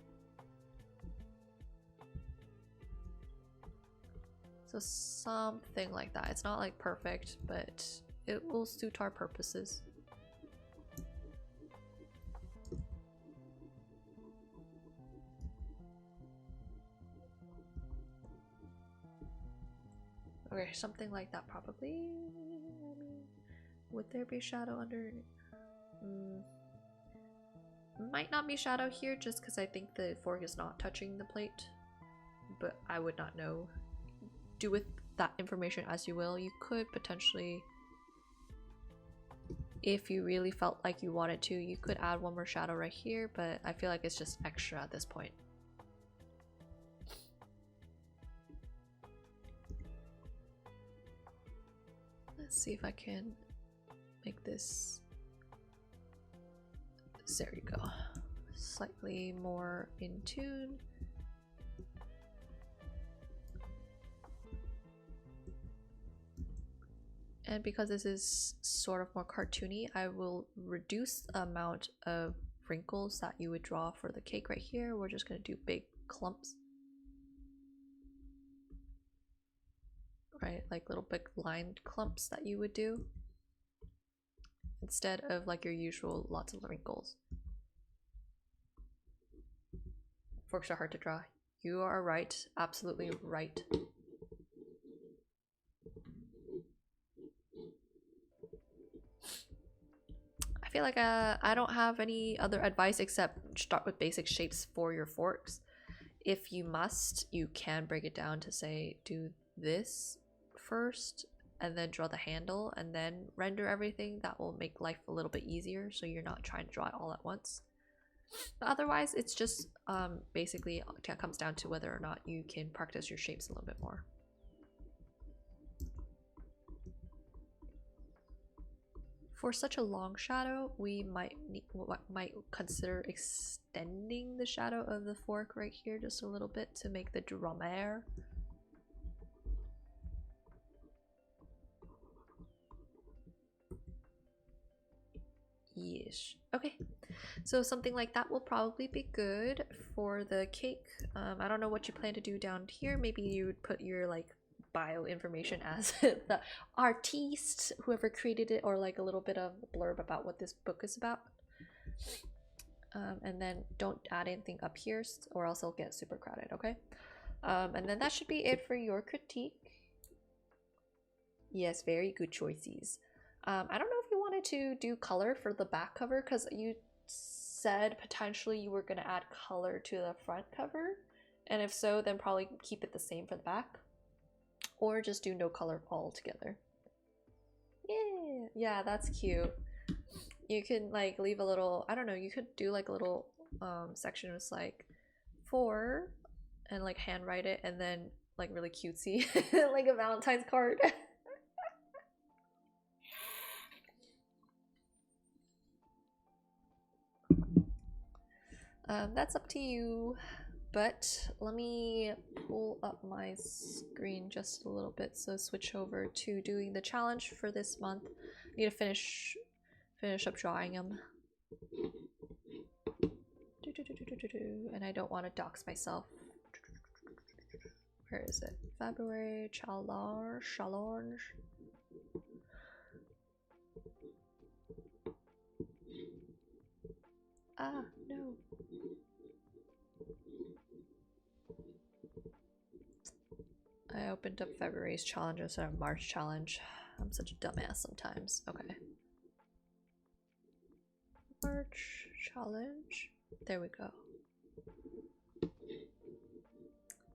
So something like that. It's not like perfect, but it will suit our purposes. Okay, something like that probably. I mean, would there be shadow under? Might not be shadow here just because I think the fork is not touching the plate, but I would not know. Do with that information as you will. You could potentially, if you really felt like you wanted to, you could add one more shadow right here, but I feel like it's just extra at this point. Let's see if I can make this, there you go, slightly more in tune. And because this is sort of more cartoony, I will reduce the amount of wrinkles that you would draw for the cake right here. We're just going to do big clumps. Right, like little big lined clumps that you would do. instead of like your usual lots of wrinkles. Forks are hard to draw. You are right, absolutely right. I feel like I don't have any other advice except start with basic shapes for your forks. If you must, you can break it down to say do this first and then draw the handle and then render everything. That will make life a little bit easier so you're not trying to draw it all at once. But otherwise, it's just basically it comes down to whether or not you can practice your shapes a little bit more. For such a long shadow, we might consider extending the shadow of the fork right here just a little bit to make the drummer. Yes. Okay. So something like that will probably be good for the cake. I don't know what you plan to do down here. Maybe you would put your like bio information as the artiste, whoever created it, or like a little bit of blurb about what this book is about. And then don't add anything up here or else it'll get super crowded, okay? And then that should be it for your critique. Yes, very good choices. I don't know if you wanted to do color for the back cover because you said potentially you were going to add color to the front cover. And if so, then probably keep it the same for the back. Or just do no color altogether. Yeah, that's cute. You can like leave a little, I don't know, you could do like a little section that's like for and like handwrite it and then like really cutesy like a Valentine's card. That's up to you, but let me pull up my screen just a little bit. So switch over to doing the challenge for this month. I need to finish up drawing them. And I don't want to dox myself. Where is it? February challenge. Ah, no. I opened up February's challenge instead of March challenge. I'm such a dumbass sometimes. Okay. March challenge. There we go.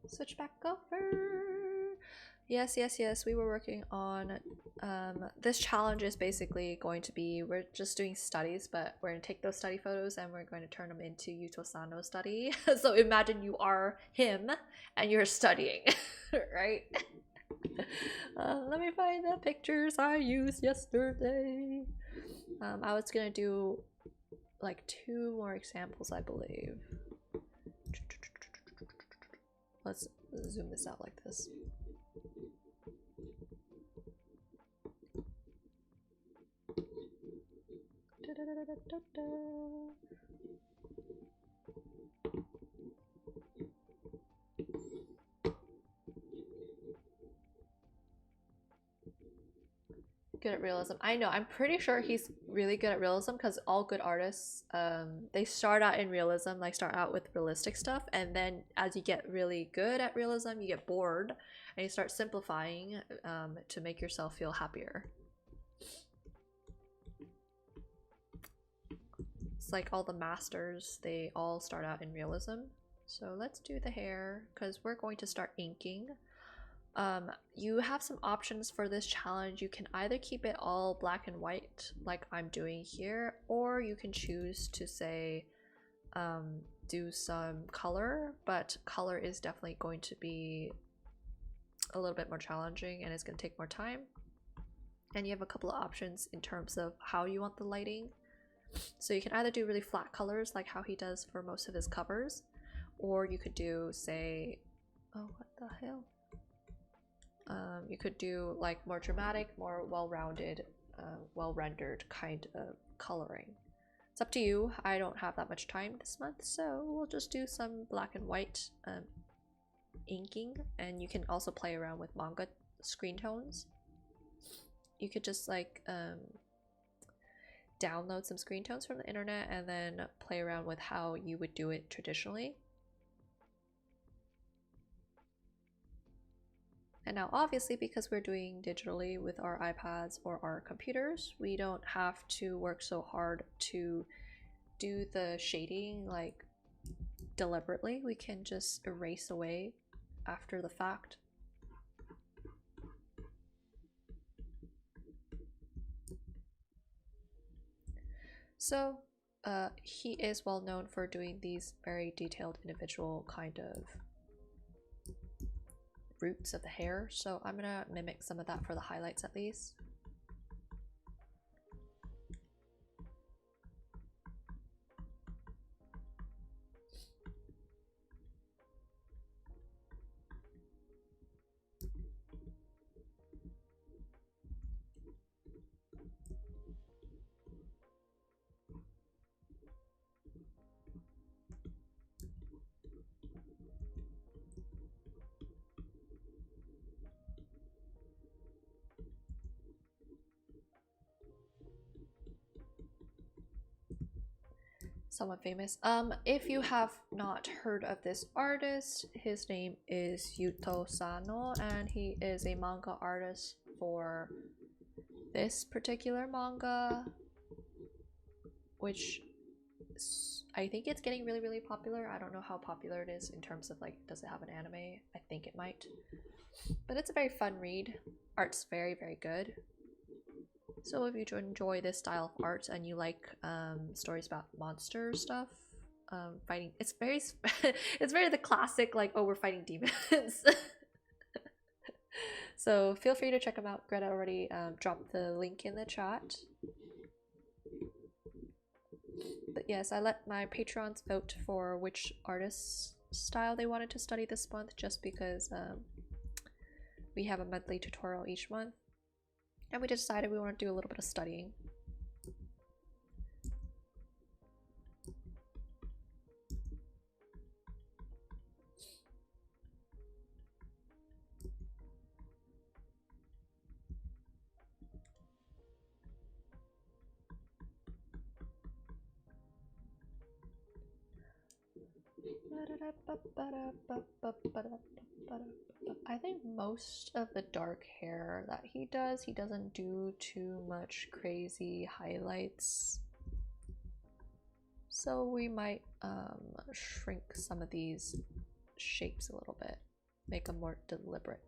Switch back over. Yes. We were working on this challenge is basically going to be, we're just doing studies, but we're going to take those study photos and we're going to turn them into Yuto Sano study. So imagine you are him and you're studying, right? Let me find the pictures I used yesterday. I was gonna do like 2 more examples, I believe. Let's zoom this out like this. Good at realism. I know, I'm pretty sure he's really good at realism because all good artists, they start out in realism, like start out with realistic stuff, and then as you get really good at realism, you get bored and you start simplifying to make yourself feel happier. It's like all the masters, they all start out in realism. So let's do the hair because we're going to start inking. You have some options for this challenge. You can either keep it all black and white like I'm doing here, or you can choose to say do some color, but color is definitely going to be a little bit more challenging and it's going to take more time. And you have a couple of options in terms of how you want the lighting. So you can either do really flat colors like how he does for most of his covers, or you could do, say, oh, what the hell? You could do like more dramatic, more well-rounded, well-rendered kind of coloring. It's up to you. I don't have that much time this month, so we'll just do some black and white inking, and you can also play around with manga screen tones. You could just like download some screen tones from the internet and then play around with how you would do it traditionally. And now obviously, because we're doing digitally with our iPads or our computers, we don't have to work so hard to do the shading like deliberately. We can just erase away after the fact. So he is well known for doing these very detailed individual kind of roots of the hair, so I'm gonna mimic some of that for the highlights at least. Someone famous. If you have not heard of this artist, his name is Yuto Sano, and he is a manga artist for this particular manga, which I think it's getting really popular. I don't know how popular it is in terms of like, does it have an anime? I think it might, but it's a very fun read. Art's very good. So if you enjoy this style of art and you like stories about monster stuff, fighting, it's very it's very the classic like, oh, we're fighting demons. So feel free to check them out. Greta already dropped the link in the chat. But yes, I let my patrons vote for which artist style they wanted to study this month, just because we have a monthly tutorial each month. And we decided we want to do a little bit of studying. I think most of the dark hair that he doesn't do too much crazy highlights. So we might shrink some of these shapes a little bit, make them more deliberate.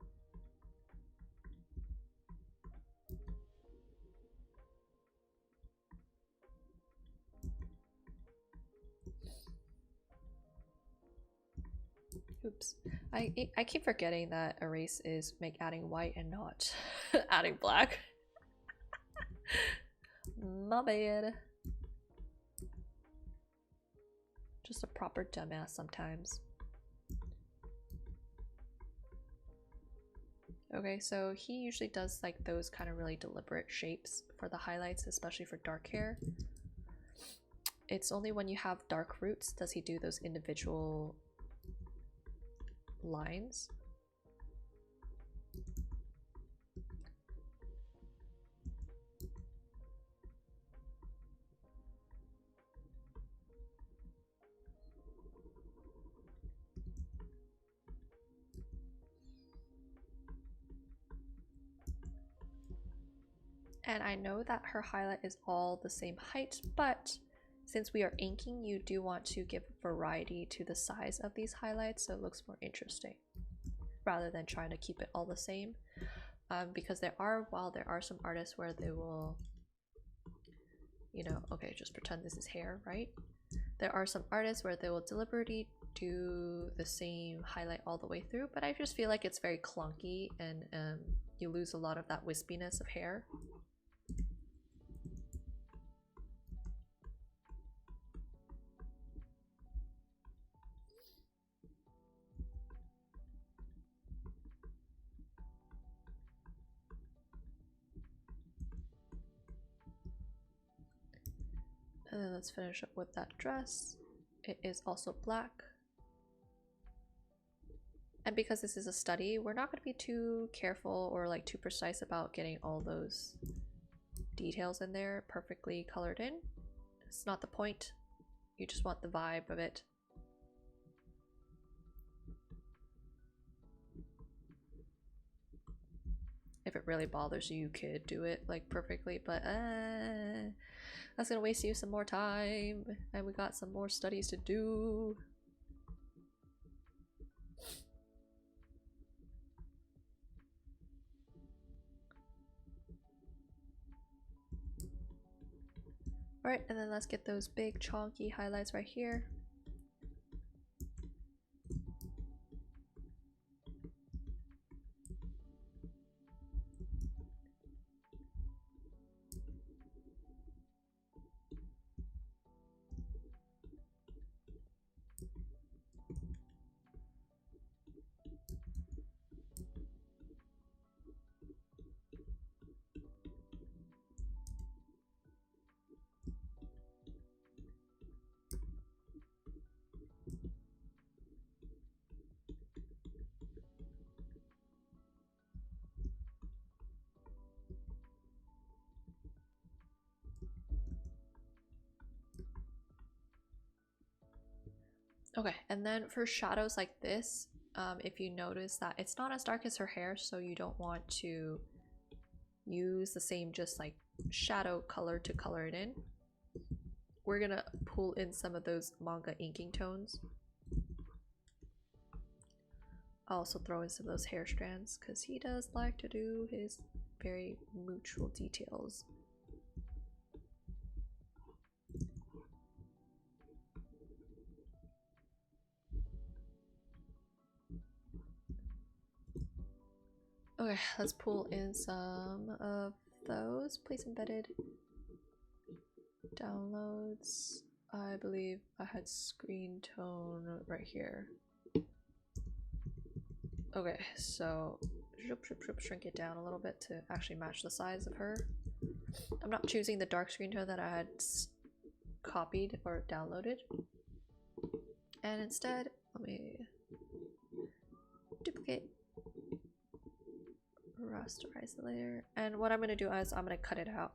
Oops. I keep forgetting that erase is adding white and not adding black. My bad. Just a proper dumbass sometimes. Okay, so he usually does like those kind of really deliberate shapes for the highlights, especially for dark hair. It's only when you have dark roots does he do those individual lines. And I know that her highlight is all the same height, but since we are inking, you do want to give variety to the size of these highlights so it looks more interesting, rather than trying to keep it all the same. Because while there are some artists where they will, you know, okay, just pretend this is hair, right? There are some artists where they will deliberately do the same highlight all the way through, but I just feel like it's very clunky and you lose a lot of that wispiness of hair. And then let's finish up with that dress. It is also black. And because this is a study, we're not going to be too careful or like too precise about getting all those details in there perfectly colored in. It's not the point. You just want the vibe of it. If it really bothers you, you could do it like perfectly, but that's gonna waste you some more time, and we got some more studies to do. Alright, and then let's get those big chonky highlights right here. Okay, and then for shadows like this, if you notice that it's not as dark as her hair, so you don't want to use the same just like shadow color to color it in, we're gonna pull in some of those manga inking tones. I'll also throw in some of those hair strands because he does like to do his very neutral details. Okay, let's pull in some of those. Place embedded downloads. I believe I had screen tone right here. Okay, so shrink it down a little bit to actually match the size of her. I'm not choosing the dark screen tone that I had copied or downloaded. And instead, let me duplicate, rasterize the layer. And what I'm going to do is I'm going to cut it out.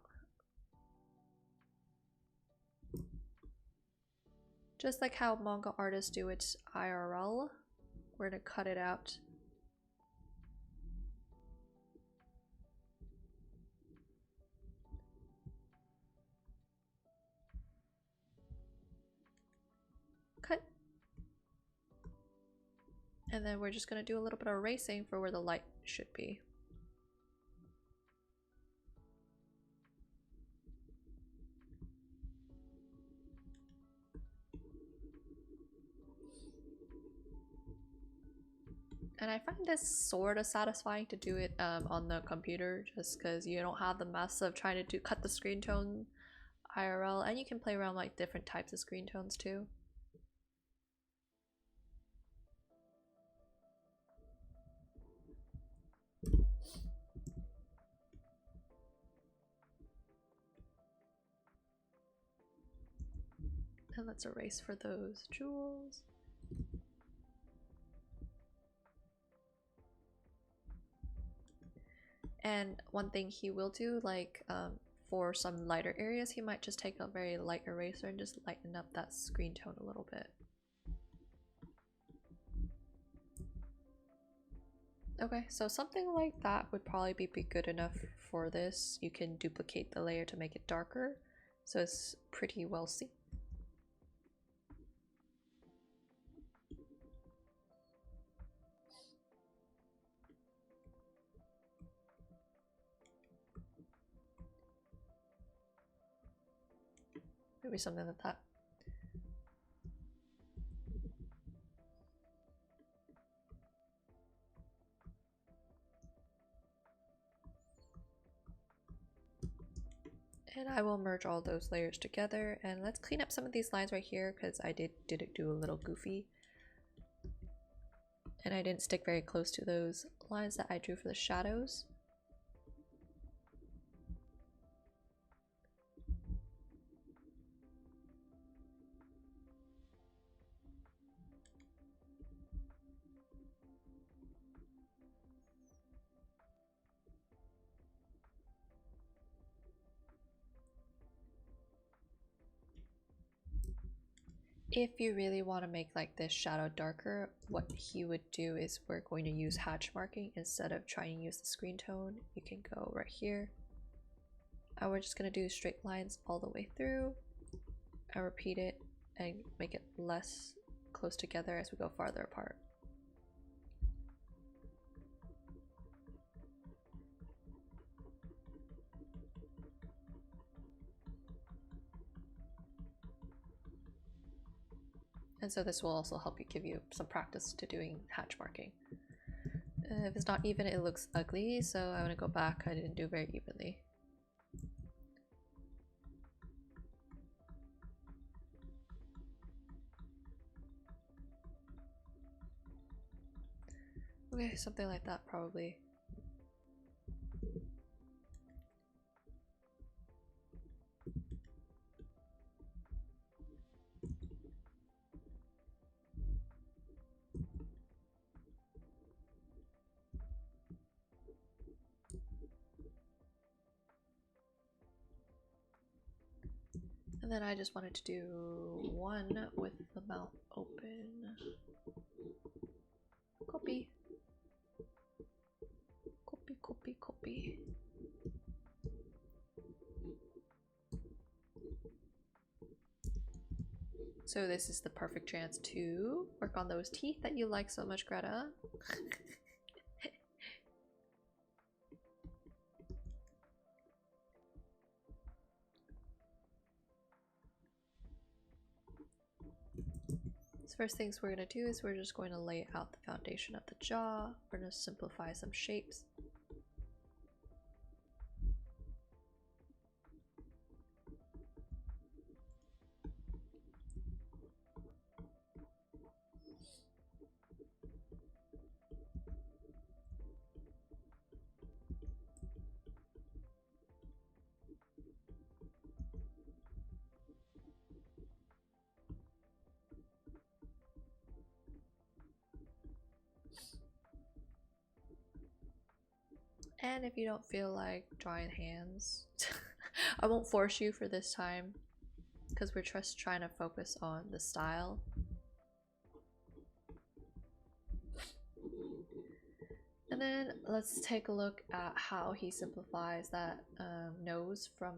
Just like how manga artists do it IRL, we're going to cut it out. Cut. And then we're just going to do a little bit of erasing for where the light should be. And I find this sort of satisfying to do it on the computer, just because you don't have the mess of trying to cut the screen tone IRL, and you can play around like different types of screen tones too. And let's erase for those jewels. And one thing he will do, like for some lighter areas, he might just take a very light eraser and just lighten up that screen tone a little bit. Okay, so something like that would probably be good enough for this. You can duplicate the layer to make it darker, so it's pretty well seen. Maybe something like that. And I will merge all those layers together, and let's clean up some of these lines right here because I did it do a little goofy. And I didn't stick very close to those lines that I drew for the shadows. If you really want to make like this shadow darker, what he would do is we're going to use hatch marking instead of trying to use the screen tone. You can go right here. And we're just going to do straight lines all the way through. And repeat it and make it less close together as we go farther apart. And so this will also help you give you some practice to doing hatch marking. If it's not even, it looks ugly, so I'm gonna go back. I didn't do very evenly. Okay, something like that probably. And then I just wanted to do one with the mouth open. Copy. Copy, copy, copy. So this is the perfect chance to work on those teeth that you like so much, Greta. So first things we're going to do is we're just going to lay out the foundation of the jaw. We're going to simplify some shapes. And if you don't feel like drawing hands, I won't force you for this time because we're just trying to focus on the style. And then let's take a look at how he simplifies that nose from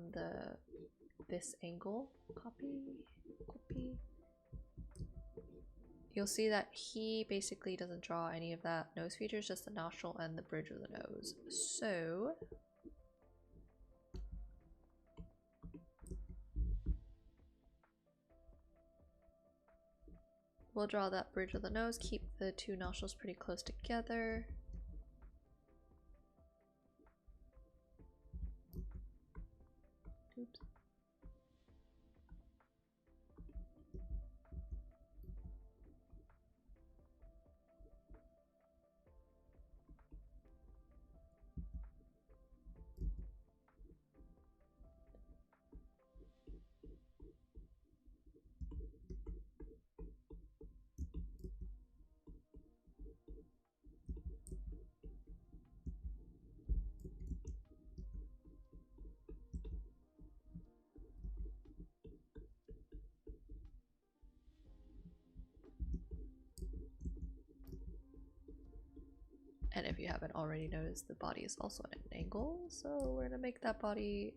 this angle. Copy, copy. You'll see that he basically doesn't draw any of that nose features, just the nostril and the bridge of the nose. So we'll draw that bridge of the nose, keep the two nostrils pretty close together. Oops. And if you haven't already noticed, the body is also at an angle, so we're gonna make that body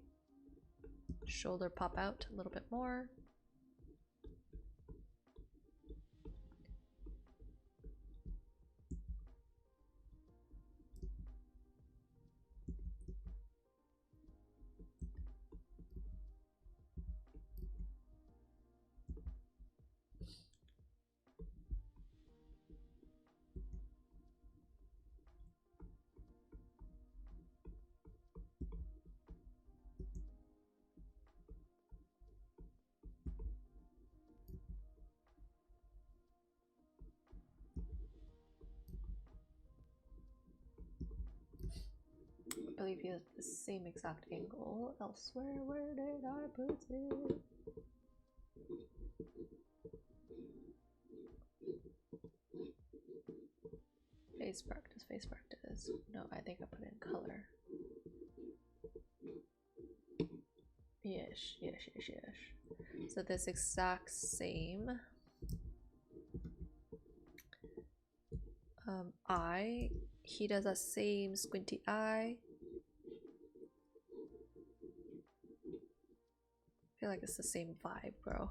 shoulder pop out a little bit more. I believe he has the same exact angle elsewhere. Where did I put it? Face practice, face practice. No, I think I put it in color. Yes, yes, yes, yes. So this exact same Eye. He does that same squinty eye. I feel like it's the same vibe, bro.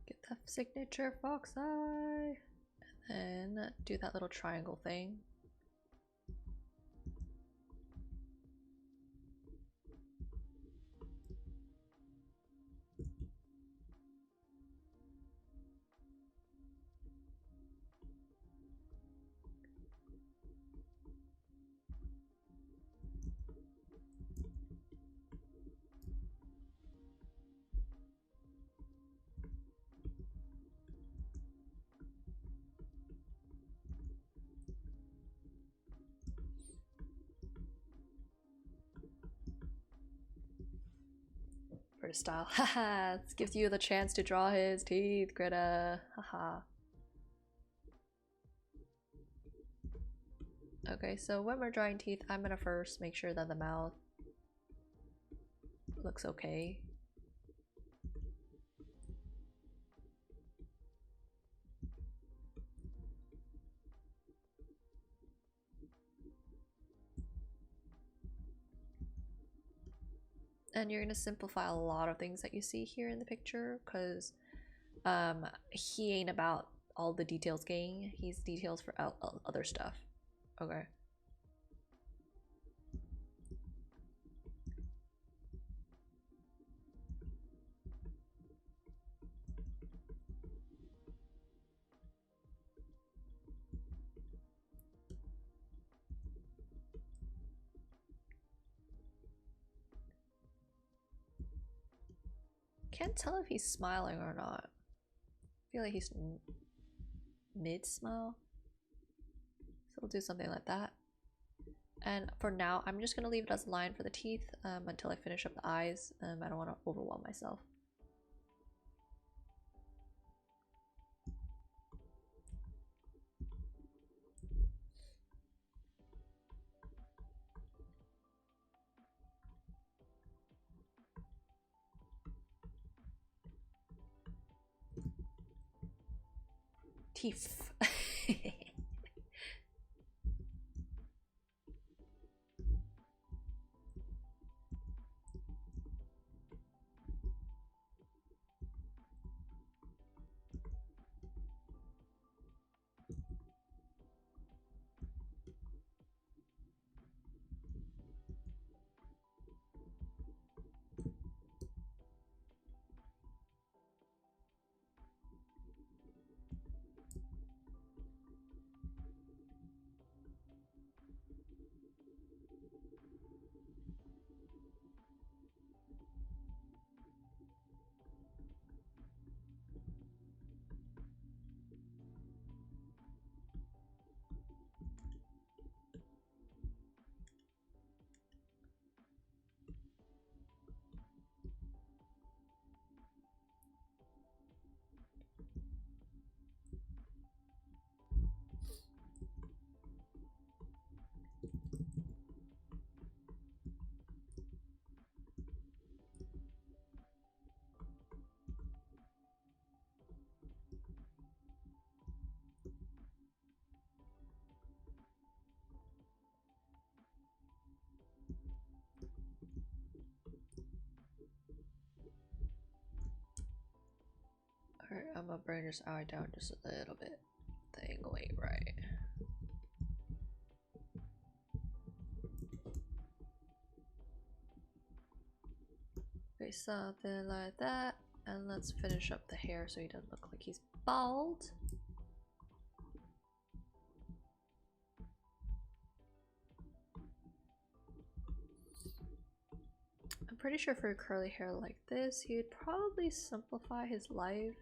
Get the signature fox eye. And then do that little triangle thing. For the style. Haha, this gives you the chance to draw his teeth, Greta. Haha. Okay, so when we're drawing teeth, I'm gonna first make sure that the mouth looks okay. And you're gonna simplify a lot of things that you see here in the picture, because he ain't about all the details gang, he's details for other stuff. Okay. Can't tell if he's smiling or not. I feel like he's mid-smile. So we'll do something like that. And for now, I'm just gonna leave it as a line for the teeth until I finish up the eyes. I don't want to overwhelm myself. Teeth. Alright, I'm gonna bring this eye down just a little bit. The angle ain't right. Okay, something like that. And let's finish up the hair so he doesn't look like he's bald. I'm pretty sure for curly hair like this, he'd probably simplify his life.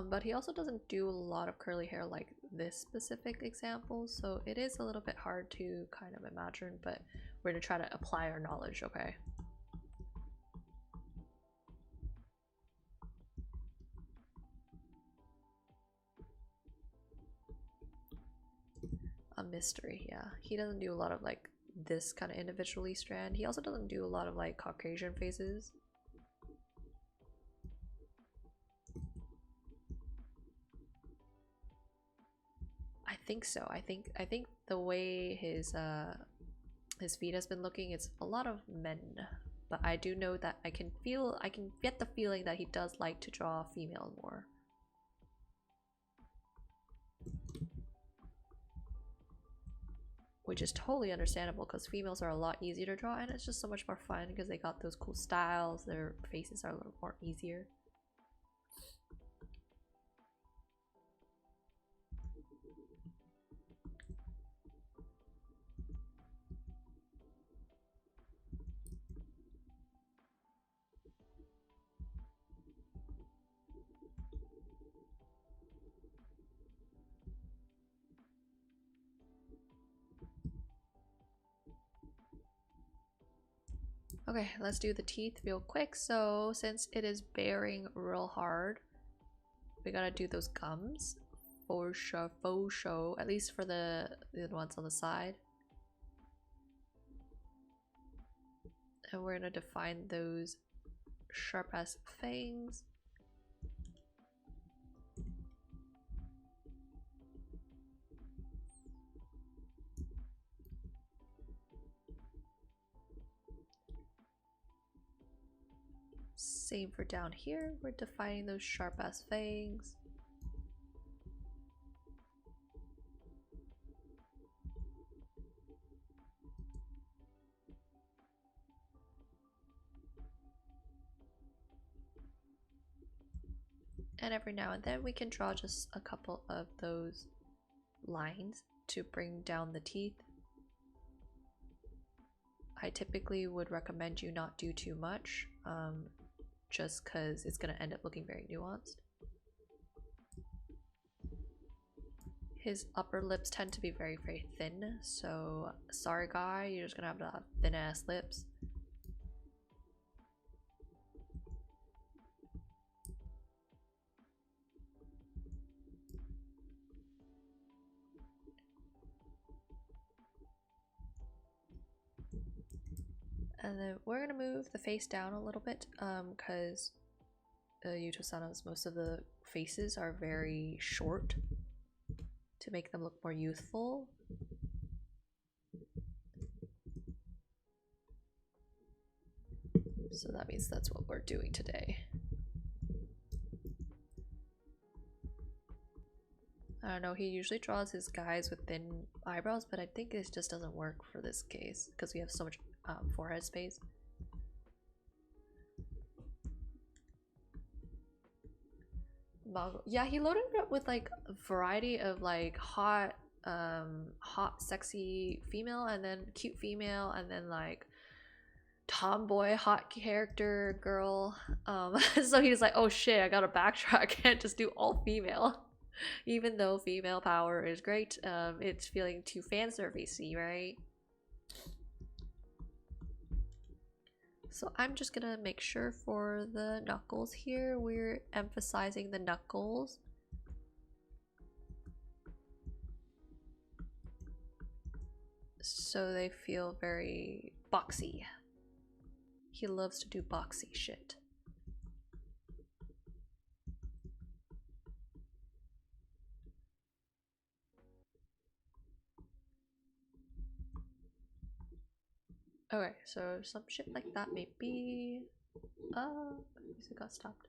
But he also doesn't do a lot of curly hair like this specific example, so it is a little bit hard to kind of imagine, but we're gonna try to apply our knowledge, okay? A mystery, yeah. He doesn't do a lot of like this kind of individually strand. He also doesn't do a lot of like Caucasian faces. I think so. I think the way his feet has been looking, it's a lot of men. But I do know that I can get the feeling that he does like to draw female more. Which is totally understandable because females are a lot easier to draw and it's just so much more fun because they got those cool styles, their faces are a little more easier. Okay, let's do the teeth real quick. So since it is bearing real hard, we gotta do those gums for sure, faux show, at least for the ones on the side. And we're gonna define those sharp ass fangs. Same for down here, we're defining those sharp ass fangs. And every now and then we can draw just a couple of those lines to bring down the teeth. I typically would recommend you not do too much, just because it's going to end up looking very nuanced. His upper lips tend to be very, very thin, so sorry guy, you're just going to have to have thin ass lips. And then we're gonna move the face down a little bit, because Yuto Sana's most of the faces are very short to make them look more youthful. So that means that's what we're doing today. I don't know, he usually draws his guys with thin eyebrows, but I think this just doesn't work for this case because we have so much forehead space. Yeah, he loaded it up with like a variety of like hot sexy female, and then cute female, and then like tomboy hot character girl. So he's like, oh shit, I gotta backtrack, I can't just do all female. Even though female power is great, it's feeling too fan servicey, right? So I'm just gonna make sure for the knuckles here, we're emphasizing the knuckles. So they feel very boxy. He loves to do boxy shit. Okay, so some shit like that maybe. Music got stopped.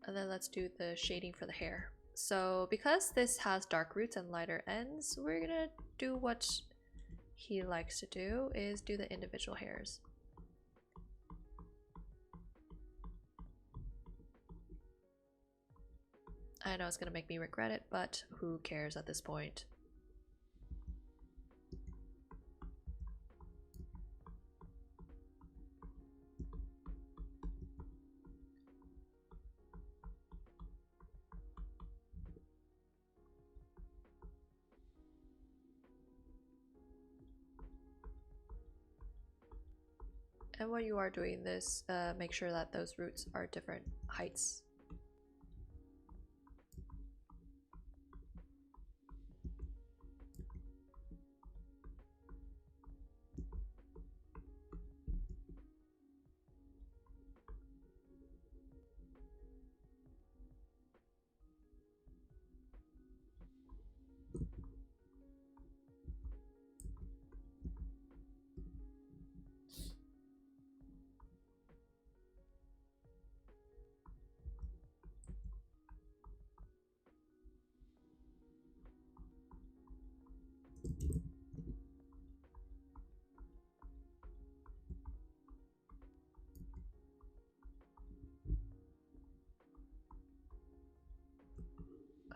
And then let's do the shading for the hair. So because this has dark roots and lighter ends, we're gonna do what he likes to do, is do the individual hairs. I know it's gonna make me regret it, but who cares at this point? And when you are doing this, make sure that those roots are different heights.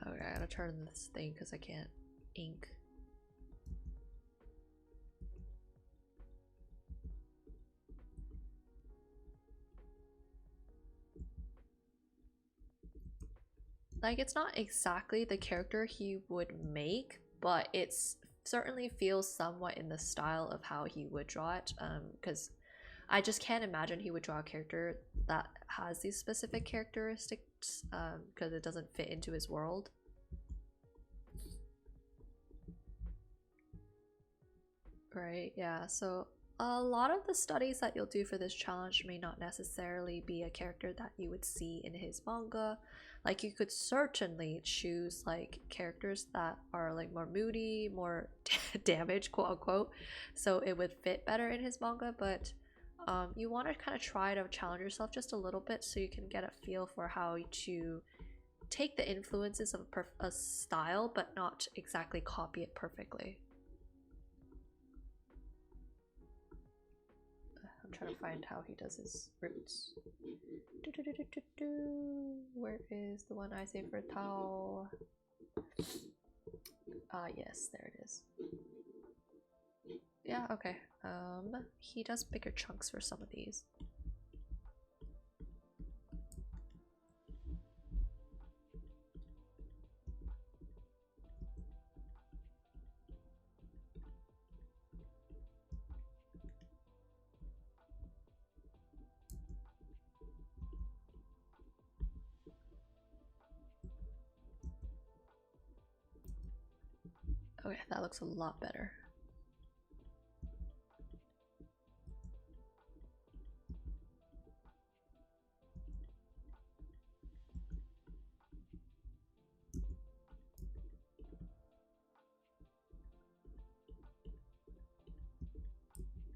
Okay, I gotta turn this thing because I can't ink. Like, it's not exactly the character he would make, but it's certainly feels somewhat in the style of how he would draw it, because I just can't imagine he would draw a character that has these specific characteristics, because it doesn't fit into his world. Right, yeah, so a lot of the studies that you'll do for this challenge may not necessarily be a character that you would see in his manga. Like, you could certainly choose like characters that are like more moody, more damaged, quote unquote, so it would fit better in his manga, but you want to kind of try to challenge yourself just a little bit so you can get a feel for how to take the influences of a style but not exactly copy it perfectly. I'm trying to find how he does his roots. Where is the one I say for Tao? Ah, yes, there it is. Yeah, okay. He does bigger chunks for some of these. Okay, that looks a lot better.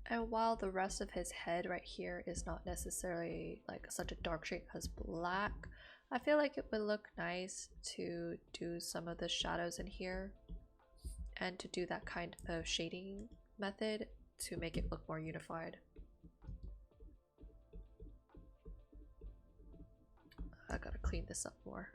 And while the rest of his head right here is not necessarily like such a dark shade as black, I feel like it would look nice to do some of the shadows in here and to do that kind of shading method to make it look more unified. I gotta clean this up more.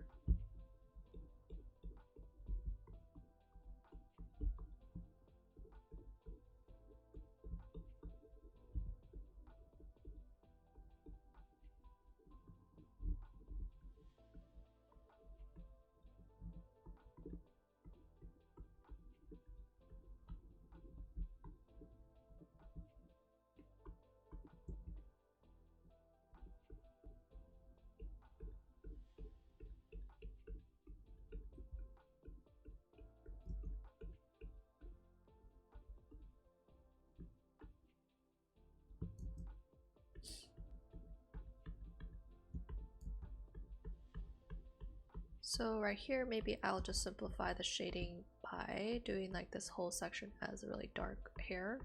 So right here, maybe I'll just simplify the shading by doing like this whole section as really dark hair,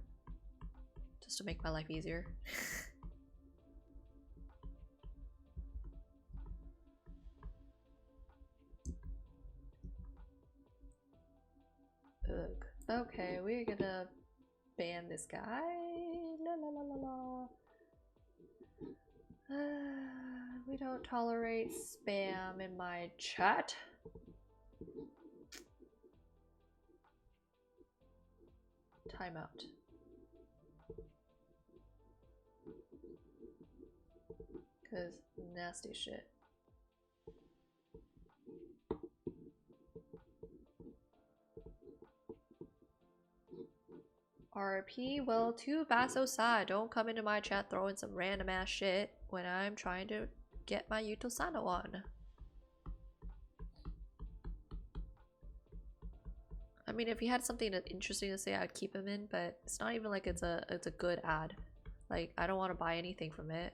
just to make my life easier. Okay, we're gonna ban this guy. La la la la la. We don't tolerate spam in my chat. Timeout. Cause nasty shit. RP, well, too bad so sad. Don't come into my chat throwing some random ass shit when I'm trying to get my Yuto Sano on. I mean, if he had something interesting to say, I'd keep him in, but it's not even like it's a good ad. Like, I don't want to buy anything from it.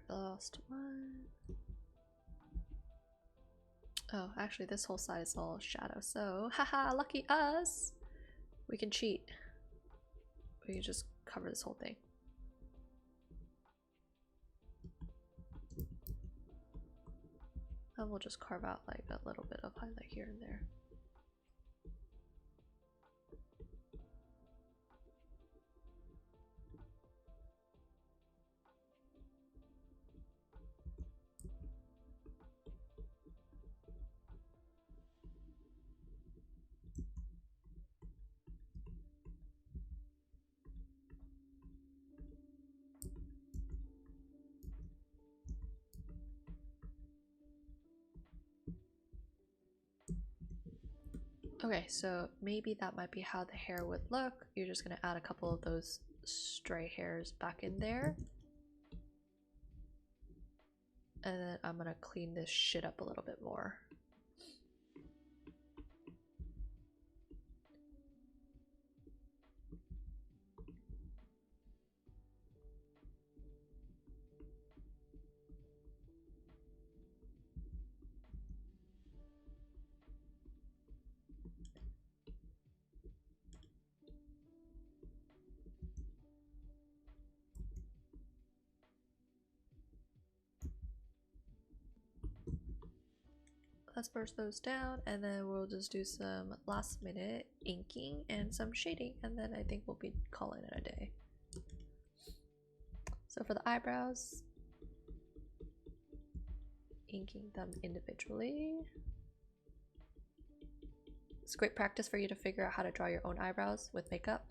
The last one. Oh, actually, this whole side is all shadow, so haha, lucky us! We can cheat. We can just cover this whole thing. And we'll just carve out like a little bit of highlight here and there. Okay, so maybe that might be how the hair would look. You're just gonna add a couple of those stray hairs back in there. And then I'm gonna clean this shit up a little bit more. Let's brush those down, and then we'll just do some last minute inking and some shading, and then I think we'll be calling it a day. So for the eyebrows, inking them individually. It's great practice for you to figure out how to draw your own eyebrows with makeup.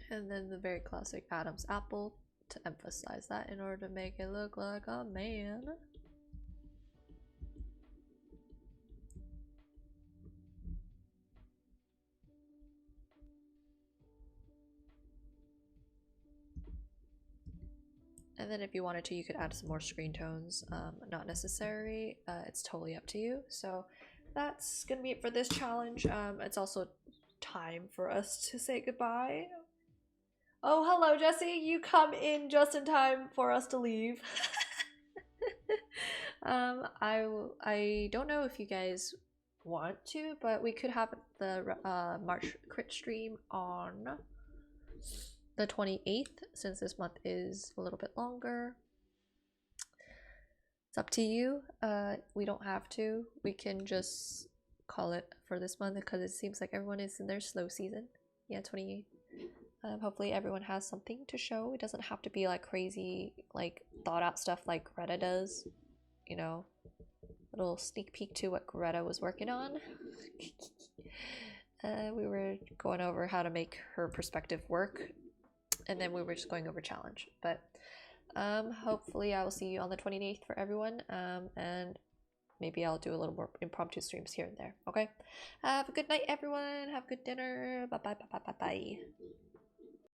And then the very classic Adam's apple to emphasize that in order to make it look like a man. And then if you wanted to, you could add some more screen tones. Not necessary. It's totally up to you. So that's gonna be it for this challenge. It's also time for us to say goodbye. Oh, hello, Jesse. You come in just in time for us to leave. I don't know if you guys want to, but we could have the March crit stream on the 28th, since this month is a little bit longer. It's up to you. We don't have to. We can just call it for this month because it seems like everyone is in their slow season. Yeah, 28th. Hopefully everyone has something to show. It doesn't have to be like crazy, like thought out stuff like Greta does. You know, little sneak peek to what Greta was working on. We were going over how to make her perspective work, and then we were just going over challenge. But hopefully I will see you on the 28th for everyone, and maybe I'll do a little more impromptu streams here and there. Okay, have a good night everyone, have a good dinner, bye bye bye bye bye bye.